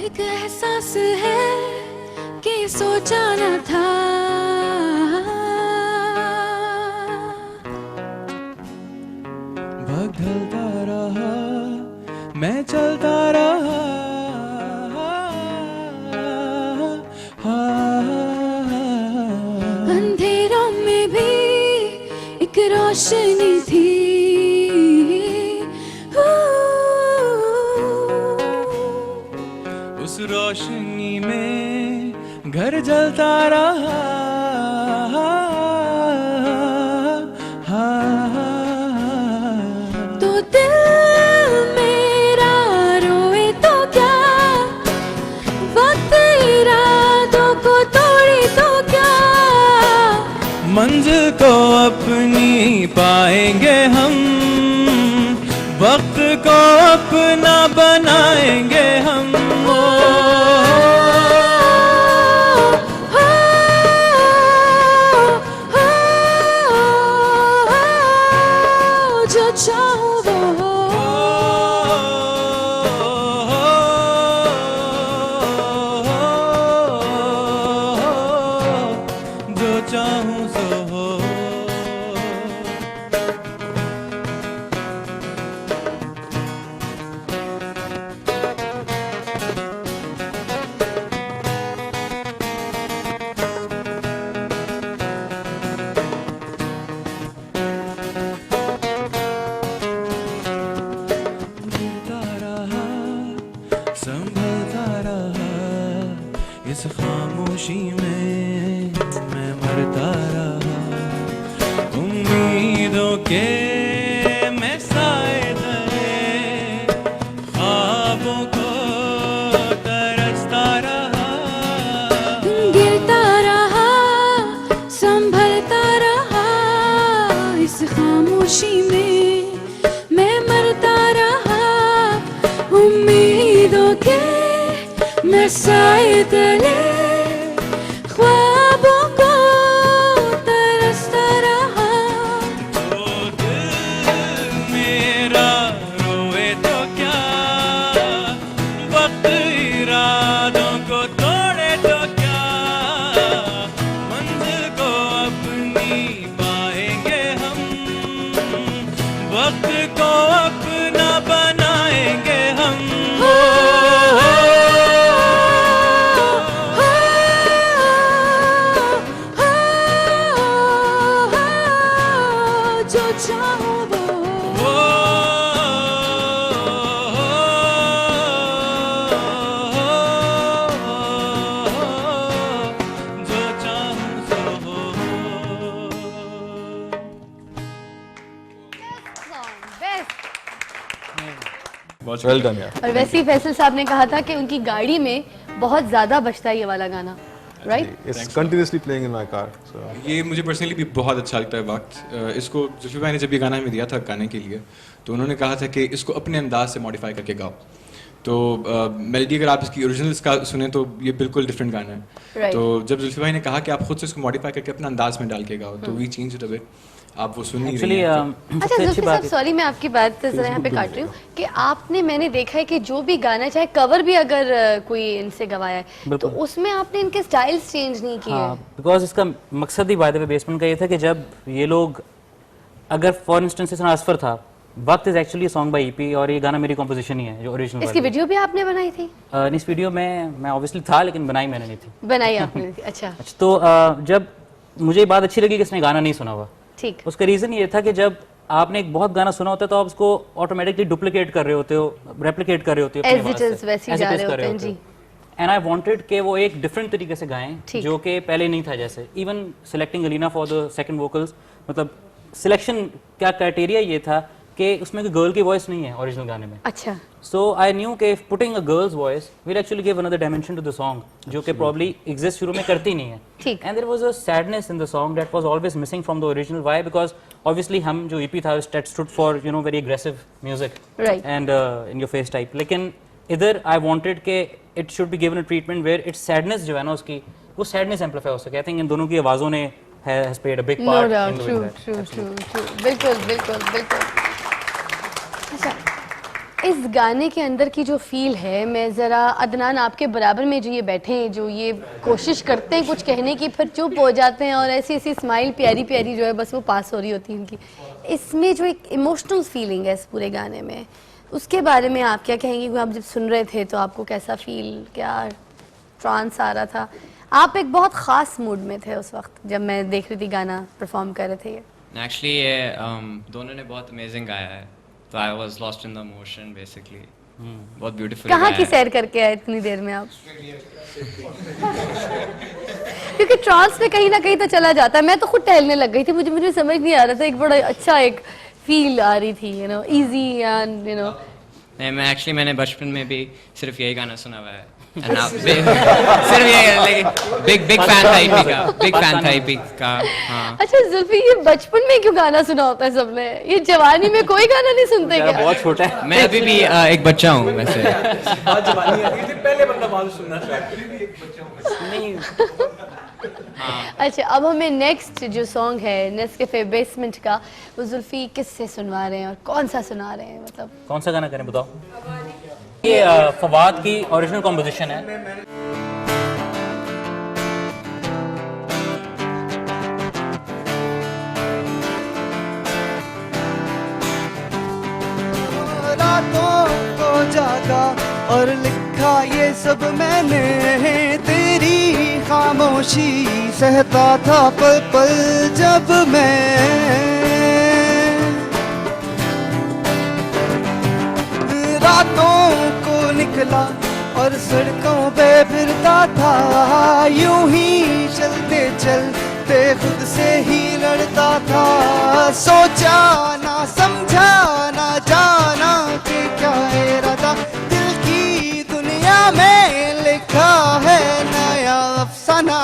एक एहसास है कि सोचा न था, वक्त ढलता रहा मैं चलता रहा, अंधेरों में भी एक रोशनी थी, उस रोशनी में घर जलता रहा, तो दिल मेरा रोए तो क्या, वक्त इरादों को तोड़े तो क्या, मंजिल को अपनी पाएंगे हम, वक्त को अपना बनाएंगे हम। जो चाहूं वो हो, चाहूं सो हो। संभलता रहा इस खामोशी में, मैं मरता रहा उम्मीदों के मैं साए तले, ख्वाबों को तरसता रहा। गिरता रहा संभलता रहा इस खामोशी में, मैं मरता रहा उम्मीदों के मैं साए तले, ख्वाबों को तरसता रहा। मेरा रोए तो क्या, वक्त इरादों को तोड़े तो क्या, मंजिल को अपनी पाएंगे हम, वक्त को अपना बनाएंगे हम। जो चाहो वो जो चाहूं सो हो। बेस्ट। वेल डन यार। और वैसे ही फैसल साहब ने कहा था कि उनकी गाड़ी में बहुत ज़्यादा बजता है ये वाला गाना, right? It's continuously playing in my car. So ये मुझे पर्सनली भी बहुत अच्छा लगता है वक्त। इसको जुल्फी भाई ने जब ये गाना हमें दिया था गाने के लिए, तो उन्होंने कहा था कि इसको अपने अंदाज से मॉडिफाई करके गाओ। तो मेलोडी अगर आप इसकी ओरिजिनल्स का सुने तो ये बिल्कुल डिफरेंट गाना है। Right. तो जब जुल्फी भाई ने कहा कि आप खुद से इसको मॉडिफाई करके अपना अंदाज में डाल के गाओ, तो we change it a bit. आप वो सुन नहीं रही हैं। अच्छा जुल्फी साहब, सॉरी मैं आपकी बात जरा यहाँ पे काट रही हूँ कि आपने, मैंने देखा है कि जो भी गाना चाहे कवर भी अगर कोई इनसे गवाया है तो उसमें आपने इनके स्टाइल्स चेंज नहीं किए। बिकॉज इसका मकसद ही बाय द वे बेसमेंट का ये था कि जब ये लोग, अगर फॉर इंस्टेंस इस आसफर था, वक्त is actually song by EP और ये गाना मेरी कॉम्पोजिशन ही है जो ओरिजिनल। इसकी वीडियो भी आपने बनाई थी? इस वीडियो में मैं ऑब्वियसली था लेकिन बनाई मैंने नहीं थी। बनाई आपने? अच्छा। तो जब मुझे ये बात अच्छी लगी कि इसने गाना नहीं सुना हुआ, ठीक, उसका रीज़न ये था कि जब आपने एक बहुत गाना सुना होता है तो आप उसको ऑटोमेटिकली डुप्लीकेट कर रहे होते हो, रेप्लिकेट कर रहे होते हो, एज इट इज वैसे जा रहे होते हैं जी। एंड आई वांटेड कि वो एक डिफरेंट तरीके से गाएं जो कि पहले नहीं था। जैसे even selecting Alina for the second vocals, मतलब सिलेक्शन का क्राइटेरिया ये था कि उसमें कोई गर्ल की वॉइस नहीं है ओरिजिनल गाने में। अच्छा। सो आई न्यू कि putting a girl's voice will actually give another dimension to the song जो कि प्रॉब्ली एग्जिस्ट शुरू में करती नहीं है। ठीक। And there was a sadness in the song that was always missing from the original. Why? Because obviously हम जो ईपी था that stood for you know very aggressive music and in your face type, लेकिन इधर I wanted कि it should be given a treatment where its sadness जो है ना उसकी, वो सैडनेस एम्पलीफाई हो सके। आई थिंक इन दोनों की आवाज़ों ने has played a big part in doing that. True. बिल्कुल। अच्छा, इस गाने के अंदर की जो फील है, मैं ज़रा अदनान आपके बराबर में जो ये बैठे हैं, जो ये कोशिश करते हैं कुछ कहने की, फिर चुप हो जाते हैं और ऐसी ऐसी स्माइल प्यारी प्यारी जो है बस वो पास हो रही होती है उनकी, इसमें जो एक इमोशनल फीलिंग है इस पूरे गाने में, उसके बारे में आप क्या कहेंगे? आप जब सुन रहे थे तो आपको कैसा फील, क्या ट्रांस आ रहा था? आप एक बहुत ख़ास मूड में थे उस वक्त जब मैं देख रही थी गाना परफॉर्म कर रहे थे। ये एक्चुअली ये दोनों ने बहुत अमेजिंग गाया है, तो I was lost in the emotion basically. बहुत ब्यूटीफुल। कहाँ की सैर करके आए इतनी देर में आप? क्योंकि ट्रांस में कहीं ना कहीं तो चला जाता है। मैं तो खुद टहलने लग गई थी, मुझे समझ नहीं आ रहा था, एक बड़ा अच्छा एक फील आ रही थी, you know, easy and you know. नहीं, मैंने बचपन में भी सिर्फ यही गाना सुना हुआ है। सिर्फ ये बिग फैन था ईपी का। हाँ। अच्छा जुल्फी, ये बचपन में क्यों गाना सुना होता है सबने? ये जवानी में कोई गाना नहीं सुनते क्या? बहुत छोटा है। मैं अभी भी एक बच्चा हूँ वैसे। पहले बंदा बात सुनना नहीं। अच्छा, अब हमें नेक्स्ट जो सॉन्ग है नेस्कैफे बेसमेंट का, वो जुल्फी किससे सुनवा रहे हैं और कौन सा सुना रहे हैं? मतलब कौन सा गाना करें बताओ? ये फवाद की ओरिजिनल कॉम्पोजिशन है। और लिखा ये सब मैंने, तेरी खामोशी सहता था पल पल जब मैं। रातों को निकला और सड़कों पे फिरता था, यूं ही चलते चलते खुद से ही लड़ता था। सोचा ना समझा ना जाना कि क्या इरादा, दिल की दुनिया में लिखा है नया अफसाना।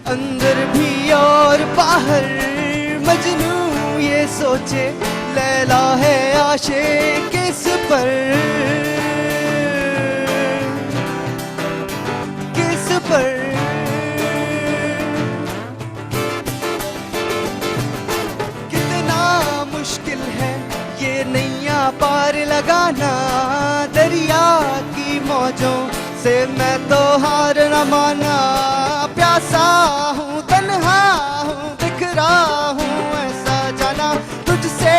अंदर भी और बाहर, मजनू ये सोचे लैला है आशे किस पर, किस पर। कितना मुश्किल है ये नैया पार लगाना, दरिया की मौजों से मैं तो हार न माना। प्यासा हूँ तन्हा हूँ बिखरा हूँ ऐसा जाना, तुझसे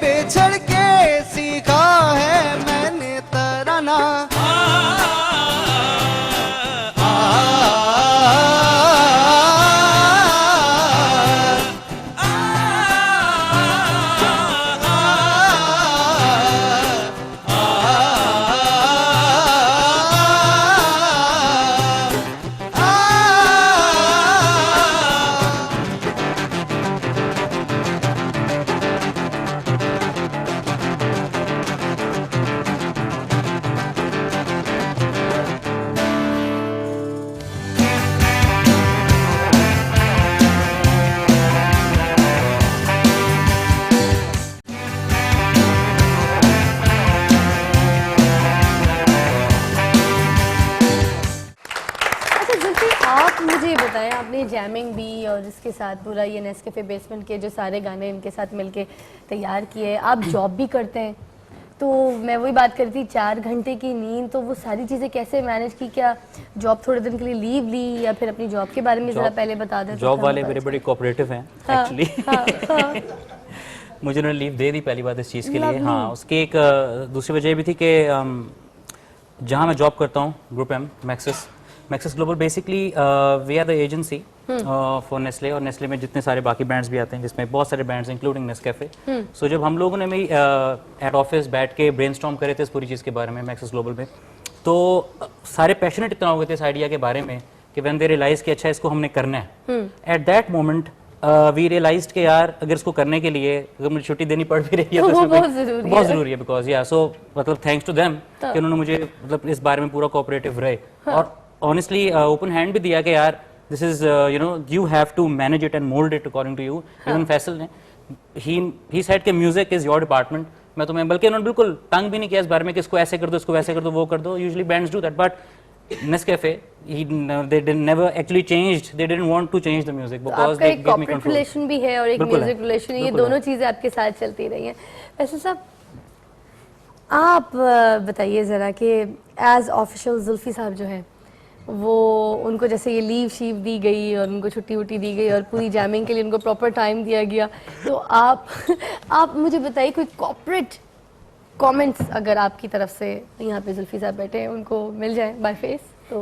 बिछड़ के सीखा है मैंने तराना। आपने जैमिंग भी और इसके साथ पूरा ये नेस्कैफे बेसमेंट के जो सारे गाने इनके साथ मिलके तैयार किए, आप जॉब भी करते हैं, तो मैं वही बात कर रही थी 4 घंटे की नींद, तो वो सारी चीज़ें कैसे मैनेज की? क्या जॉब थोड़े दिन के लिए लीव ली या फिर अपनी जॉब के बारे में ज़रा पहले बता दें। जॉब वाले मेरे बड़े कोऑपरेटिव हैं एक्चुअली। मुझे उन्होंने लीव दे दी पहली बात इस चीज़ के लिए। हाँ, उसकी एक दूसरी वजह भी थी कि जहाँ मैं जॉब करता हूँ group M Maxus global, basically we are the agency for Nestle, और नेस्ले में जितने सारे बाकी ब्रांड्स भी आते हैं जिसमें बहुत सारे ब्रांड्स इंक्लूडिंग नेस्कैफे। सो जब हम लोगों ने भी एट ऑफिस बैठ के ब्रेनस्टॉर्म करे थे इस पूरी चीज़ के बारे में मैक्सिस ग्लोबल में, तो सारे पैशनेट इतना हो गए थे इस आइडिया के बारे में कि व्हेन दे रियलाइज कि अच्छा इसको हमने करना है, at that moment we realized कि यार अगर इसको करने के लिए अगर मुझे छुट्टी देनी पड़ भी रही है तो बहुत ज़रूरी है, बिकॉज या सो मतलब थैंक्स टू देम कि उन्होंने मुझे मतलब इस बारे में पूरा कोऑपरेटिव रहे और ऑनेस्टली ओपन हैंड भी दिया कि यार this is you know you have to manage it and mould it according to you. Even Faisal ने ही सेड कि म्यूजिक इज योर डिपार्टमेंट, मैं तुम्हें, बल्कि उन्होंने बिल्कुल तंग भी नहीं किया इस बारे में कि इसको ऐसे कर दो, इसको वैसे कर दो, वो कर दो। Usually bands do that, but Nescafe, they never actually changed. They didn't want to change the music because they gave me control. Relation भी है और एक म्यूजिक रिलेशन, ये दोनों चीजें आपके साथ चलती रही हैं। वैसे सब आप बताइए ज़रा कि एज ऑफिशियल जुल्फी साहब जो है वो, उनको जैसे ये लीव शीव दी गई और उनको छुट्टी वुट्टी दी गई और पूरी जैमिंग के लिए उनको प्रॉपर टाइम दिया गया, तो आप मुझे बताइए कोई कॉर्पोरेट कमेंट्स अगर आपकी तरफ से यहाँ पे जुल्फी साहब बैठे हैं उनको मिल जाए बाय फेस तो?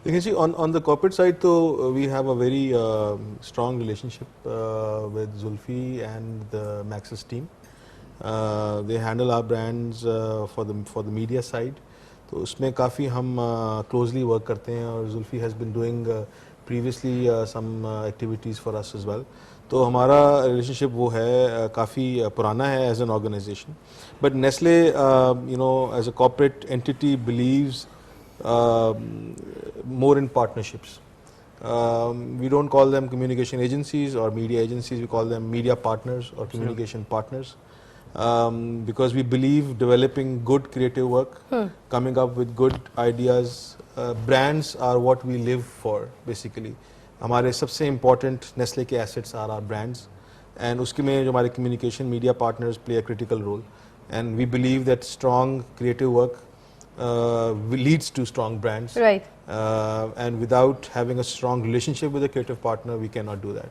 देखिए जी, ऑन द कॉर्पोरेट साइड तो we have a very strong relationship with Zulfi and the Maxus team. They handle our brands for the media side, तो उसमें काफ़ी हम क्लोजली वर्क करते हैं और Zulfi has been doing previously some activities for us as well. तो हमारा relationship वो है काफ़ी पुराना है as an organization. But Nestle you know as a corporate entity beliefs more in partnerships. We don't call them communication agencies or media agencies, we call them media partners or communication partners, because we believe developing good creative work, coming up with good ideas, brands are what we live for basically. हमारे सबसे important Nestle के assets are our brands, and उसके में जो हमारे communication media partners play a critical role, and we believe that strong creative work leads to strong brands, right? And without having a strong relationship with a creative partner, we cannot do that.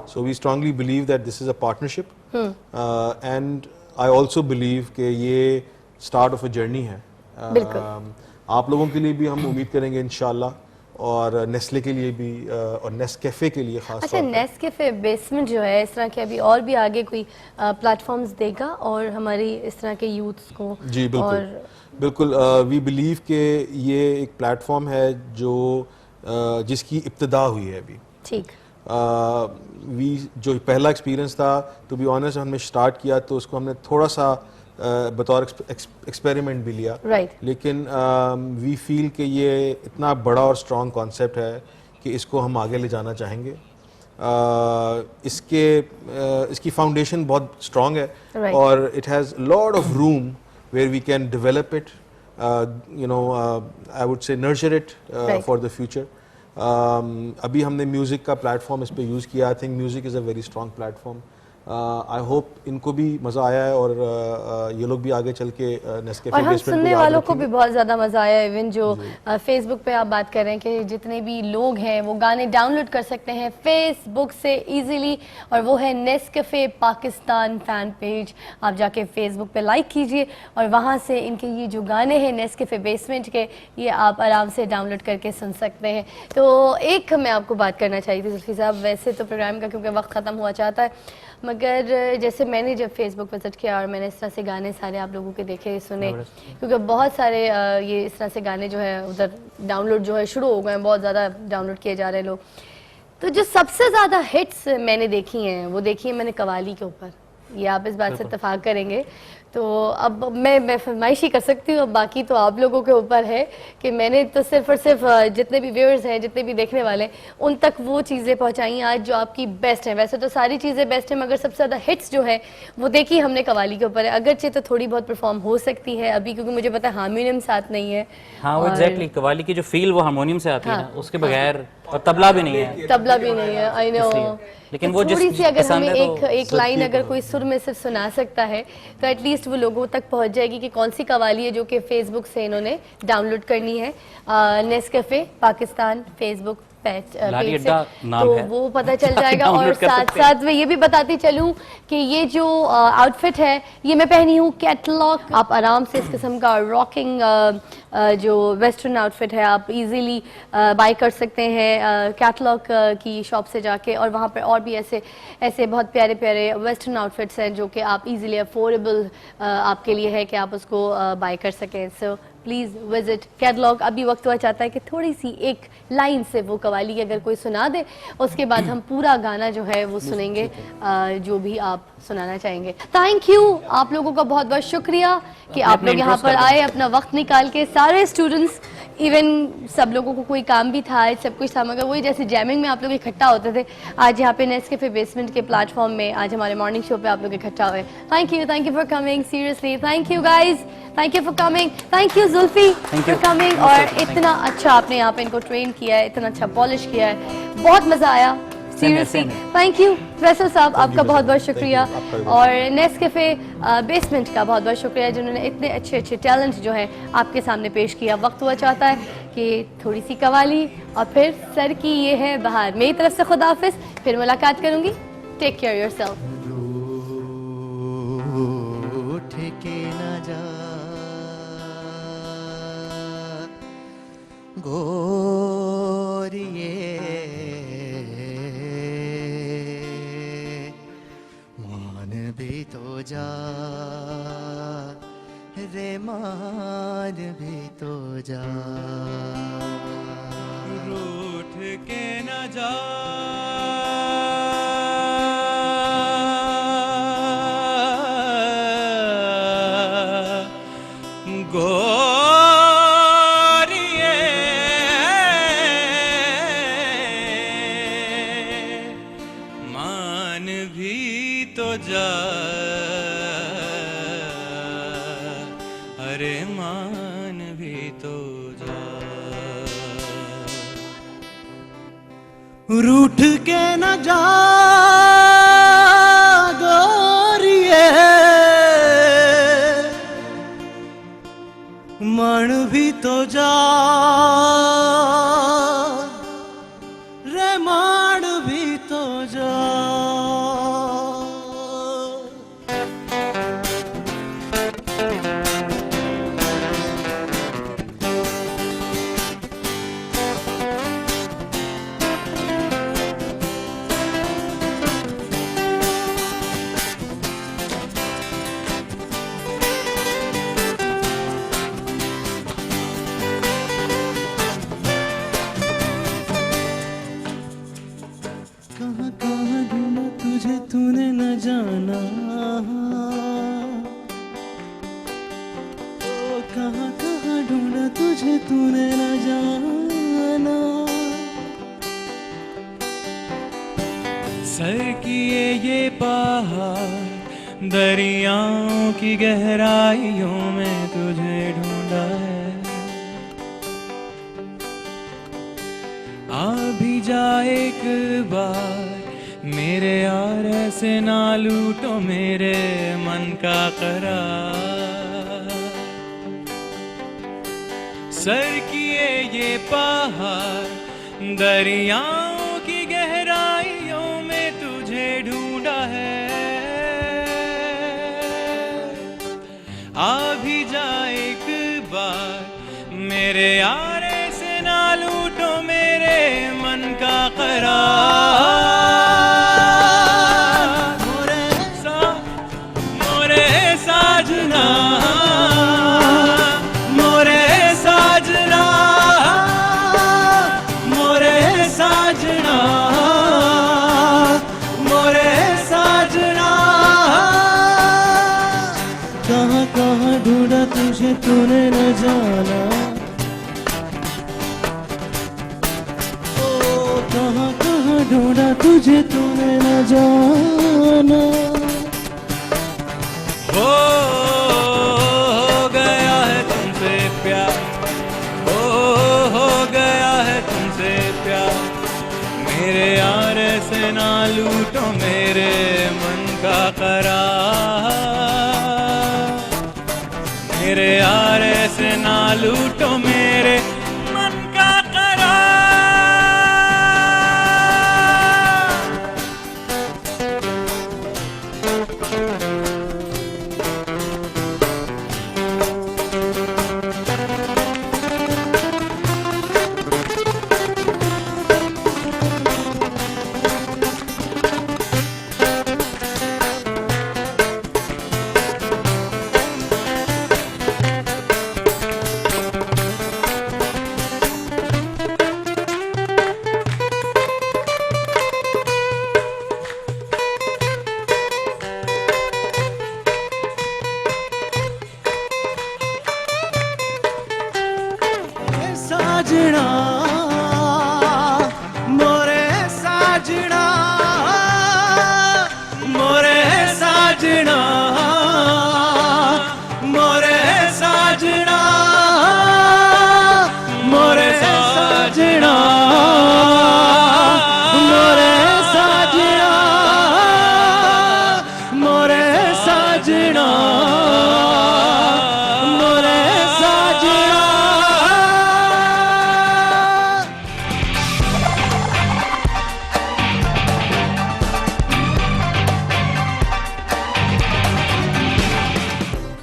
So we strongly believe that this is a partnership, and I also believe कि ये start of a journey है. आप लोगों के लिए भी हम उम्मीद करेंगे इंशाल्लाह, और नेस्ले के लिए भी और नेस्कैफे के लिए खास. अच्छा, नेस्कैफे बेसमेंट जो है इस तरह के अभी और भी आगे कोई प्लेटफॉर्म्स देगा और हमारी इस तरह के यूथ्स को? जी बिल्कुल, बिल्कुल. वी बिलीव कि ये एक प्लेटफॉर्म है जो जिसकी इब्तिदा हुई है अभी. ठीक. वी जो पहला एक्सपीरियंस था, टू बी ऑनेस्ट, हमने स्टार्ट किया तो उसको हमने थोड़ा सा बतौर एक्सपेरिमेंट भी लिया, लेकिन वी फील कि ये इतना बड़ा और स्ट्रॉन्ग कॉन्सेप्ट है कि इसको हम आगे ले जाना चाहेंगे. इसकी फाउंडेशन बहुत स्ट्रॉन्ग है, और it has lot of room where we can develop it, you know, I would say nurture it for the future. अभी हमने म्यूज़िक का प्लेटफॉर्म इस पे यूज़ किया. I think music is a very strong platform. I hope इनको भी मज़ा आया है, और ये लोग भी आगे चल के नेस्कैफे और हम सुनने वालों को भी बहुत ज़्यादा मज़ा आया. इवन जो फेसबुक पे आप बात कर रहे हैं कि जितने भी लोग हैं वो गाने डाउनलोड कर सकते हैं फेसबुक से इजीली, और वो है नेस्कैफे पाकिस्तान फ़ैन पेज. आप जाके फेसबुक पे लाइक कीजिए, और वहाँ से इनके ये जो गाने हैं नेस्कैफे बेसमेंट के, ये आप आराम से डाउनलोड करके सुन सकते हैं. तो एक मैं आपको बात करना चाहिए थी जुल्फी साहब, वैसे तो प्रोग्राम का क्योंकि वक्त ख़त्म हुआ चाहता है, मगर जैसे मैंने जब फेसबुक विजिट किया और मैंने इस तरह से गाने सारे आप लोगों के देखे सुने, क्योंकि बहुत सारे ये इस तरह से गाने जो है उधर डाउनलोड जो है शुरू हो गए हैं, बहुत ज़्यादा डाउनलोड किए जा रहे हैं लोग. तो जो सबसे ज़्यादा हिट्स मैंने देखी हैं वो देखी है मैंने कवाली के ऊपर. ये आप इस बात से इत्तेफाक करेंगे. तो अब मैं फरमाइश ही कर सकती हूँ, अब बाकी तो आप लोगों के ऊपर है कि मैंने तो सिर्फ और सिर्फ जितने भी व्यूअर्स हैं, जितने भी देखने वाले हैं, उन तक वो चीज़ें पहुँचाई आज जो आपकी बेस्ट हैं. वैसे तो सारी चीज़ें बेस्ट हैं, मगर सबसे ज़्यादा हिट्स जो है वो देखी हमने कवाली के ऊपर है. अगरचे तो थोड़ी बहुत परफॉर्म हो सकती है अभी, क्योंकि मुझे पता है हारमोनियम साथ नहीं है. हाँ, वो एग्जैक्टली कवाली की जो फील वो हारमोनियम से आती है ना, उसके बगैर, और तबला भी नहीं है. तबला भी नहीं है, आई नो. लेकिन वो थोड़ी सी अगर हमें एक लाइन अगर कोई सुर में सिर्फ सुना सकता है तो एटलीस्ट वो लोगों तक पहुंच जाएगी कि कौन सी कवाली है जो कि फेसबुक से इन्होंने डाउनलोड करनी है. नेस्कैफे पाकिस्तान फेसबुक पेज से, तो वो पता चल जाएगा. और साथ साथ मैं ये भी बताती चलूँ कि ये जो आउटफिट है ये मैं पहनी हूँ कैटलॉग. आप आराम से इस किस्म का रॉकिंग जो वेस्टर्न आउटफिट है आप इजीली बाय कर सकते हैं कैटलॉग की शॉप से जाके, और वहाँ पर और भी ऐसे बहुत प्यारे प्यारे वेस्टर्न आउटफिट्स हैं जो कि आप इजीली अफोर्डेबल आपके लिए है कि आप उसको बाय कर सकें. So please visit catalogue. अभी वक्त हुआ चाहता है कि थोड़ी सी एक लाइन से वो कवाली अगर कोई सुना दे, उसके बाद हम पूरा गाना जो है वो सुनेंगे जो भी आप सुनाना चाहेंगे. थैंक यू, आप लोगों का बहुत बहुत शुक्रिया कि आप लोग यहाँ पर आए अपना वक्त निकाल के. सारे स्टूडेंट्स, इवन सब लोगों को कोई काम भी था, सब कुछ था, मगर वही जैसे जैमिंग में आप लोग इकट्ठा होते थे, आज यहाँ पे नेस्कैफे बेसमेंट के प्लेटफॉर्म में आज हमारे मॉर्निंग शो पे आप लोग इकट्ठा हुए. Thank you for coming. Seriously thank you guys, thank you for coming. Thank you Zulfi for coming. और इतना अच्छा आपने यहाँ पे इनको ट्रेन किया है, इतना अच्छा पॉलिश किया है, बहुत मज़ा आया. सीरियसली थैंक यू फैसल साहब, आपका बहुत बहुत शुक्रिया. और नेस्कैफे बेसमेंट का बहुत बहुत शुक्रिया जिन्होंने इतने अच्छे अच्छे टैलेंट जो है आपके सामने पेश किया. वक्त हुआ चाहता है कि थोड़ी सी कवाली और फिर सर की ये है बहार. मेरी तरफ से खुदा हाफिज़, फिर मुलाकात करूँगी. Take care yourself. गोरिए मान भी तो जा रे, मान भी तो जा. रूठ के न जा मान भी तो जा रूठ के न जा गोरिए, मन भी तो जा रे, मान भी तो जा। कहाँ कहाँ ढूंढा तुझे तूने न जाना, ओ कहाँ कहाँ ढूंढा तुझे तूने न जाना। सर किए ये पहाड़ दरियाओं की गहराइयों में तुझे ढूंढा है। आ भी जा एक बार मेरे यार, ऐसे ना लूटो मेरे मन का करार। सर किए ये पहाड़ दरियाओं की गहराइयों में तुझे ढूंढा है। आ भी जा एक बार मेरे यार, ऐसे ना लूटो मेरे मन का करार। मोरे साजना, मोरे साजना, मोरे साजना, मोरे साजना। कहाँ कहाँ ढूंढा तुझे तूने न जाना, कहाँ कहाँ ढूंढा तुझे तूने न जाना। हो गया है तुमसे प्यार, हो गया है तुमसे प्यार। मेरे यार ऐसे ना लूटो मेरे मन का करार। मेरे यार ऐसे ना लूटो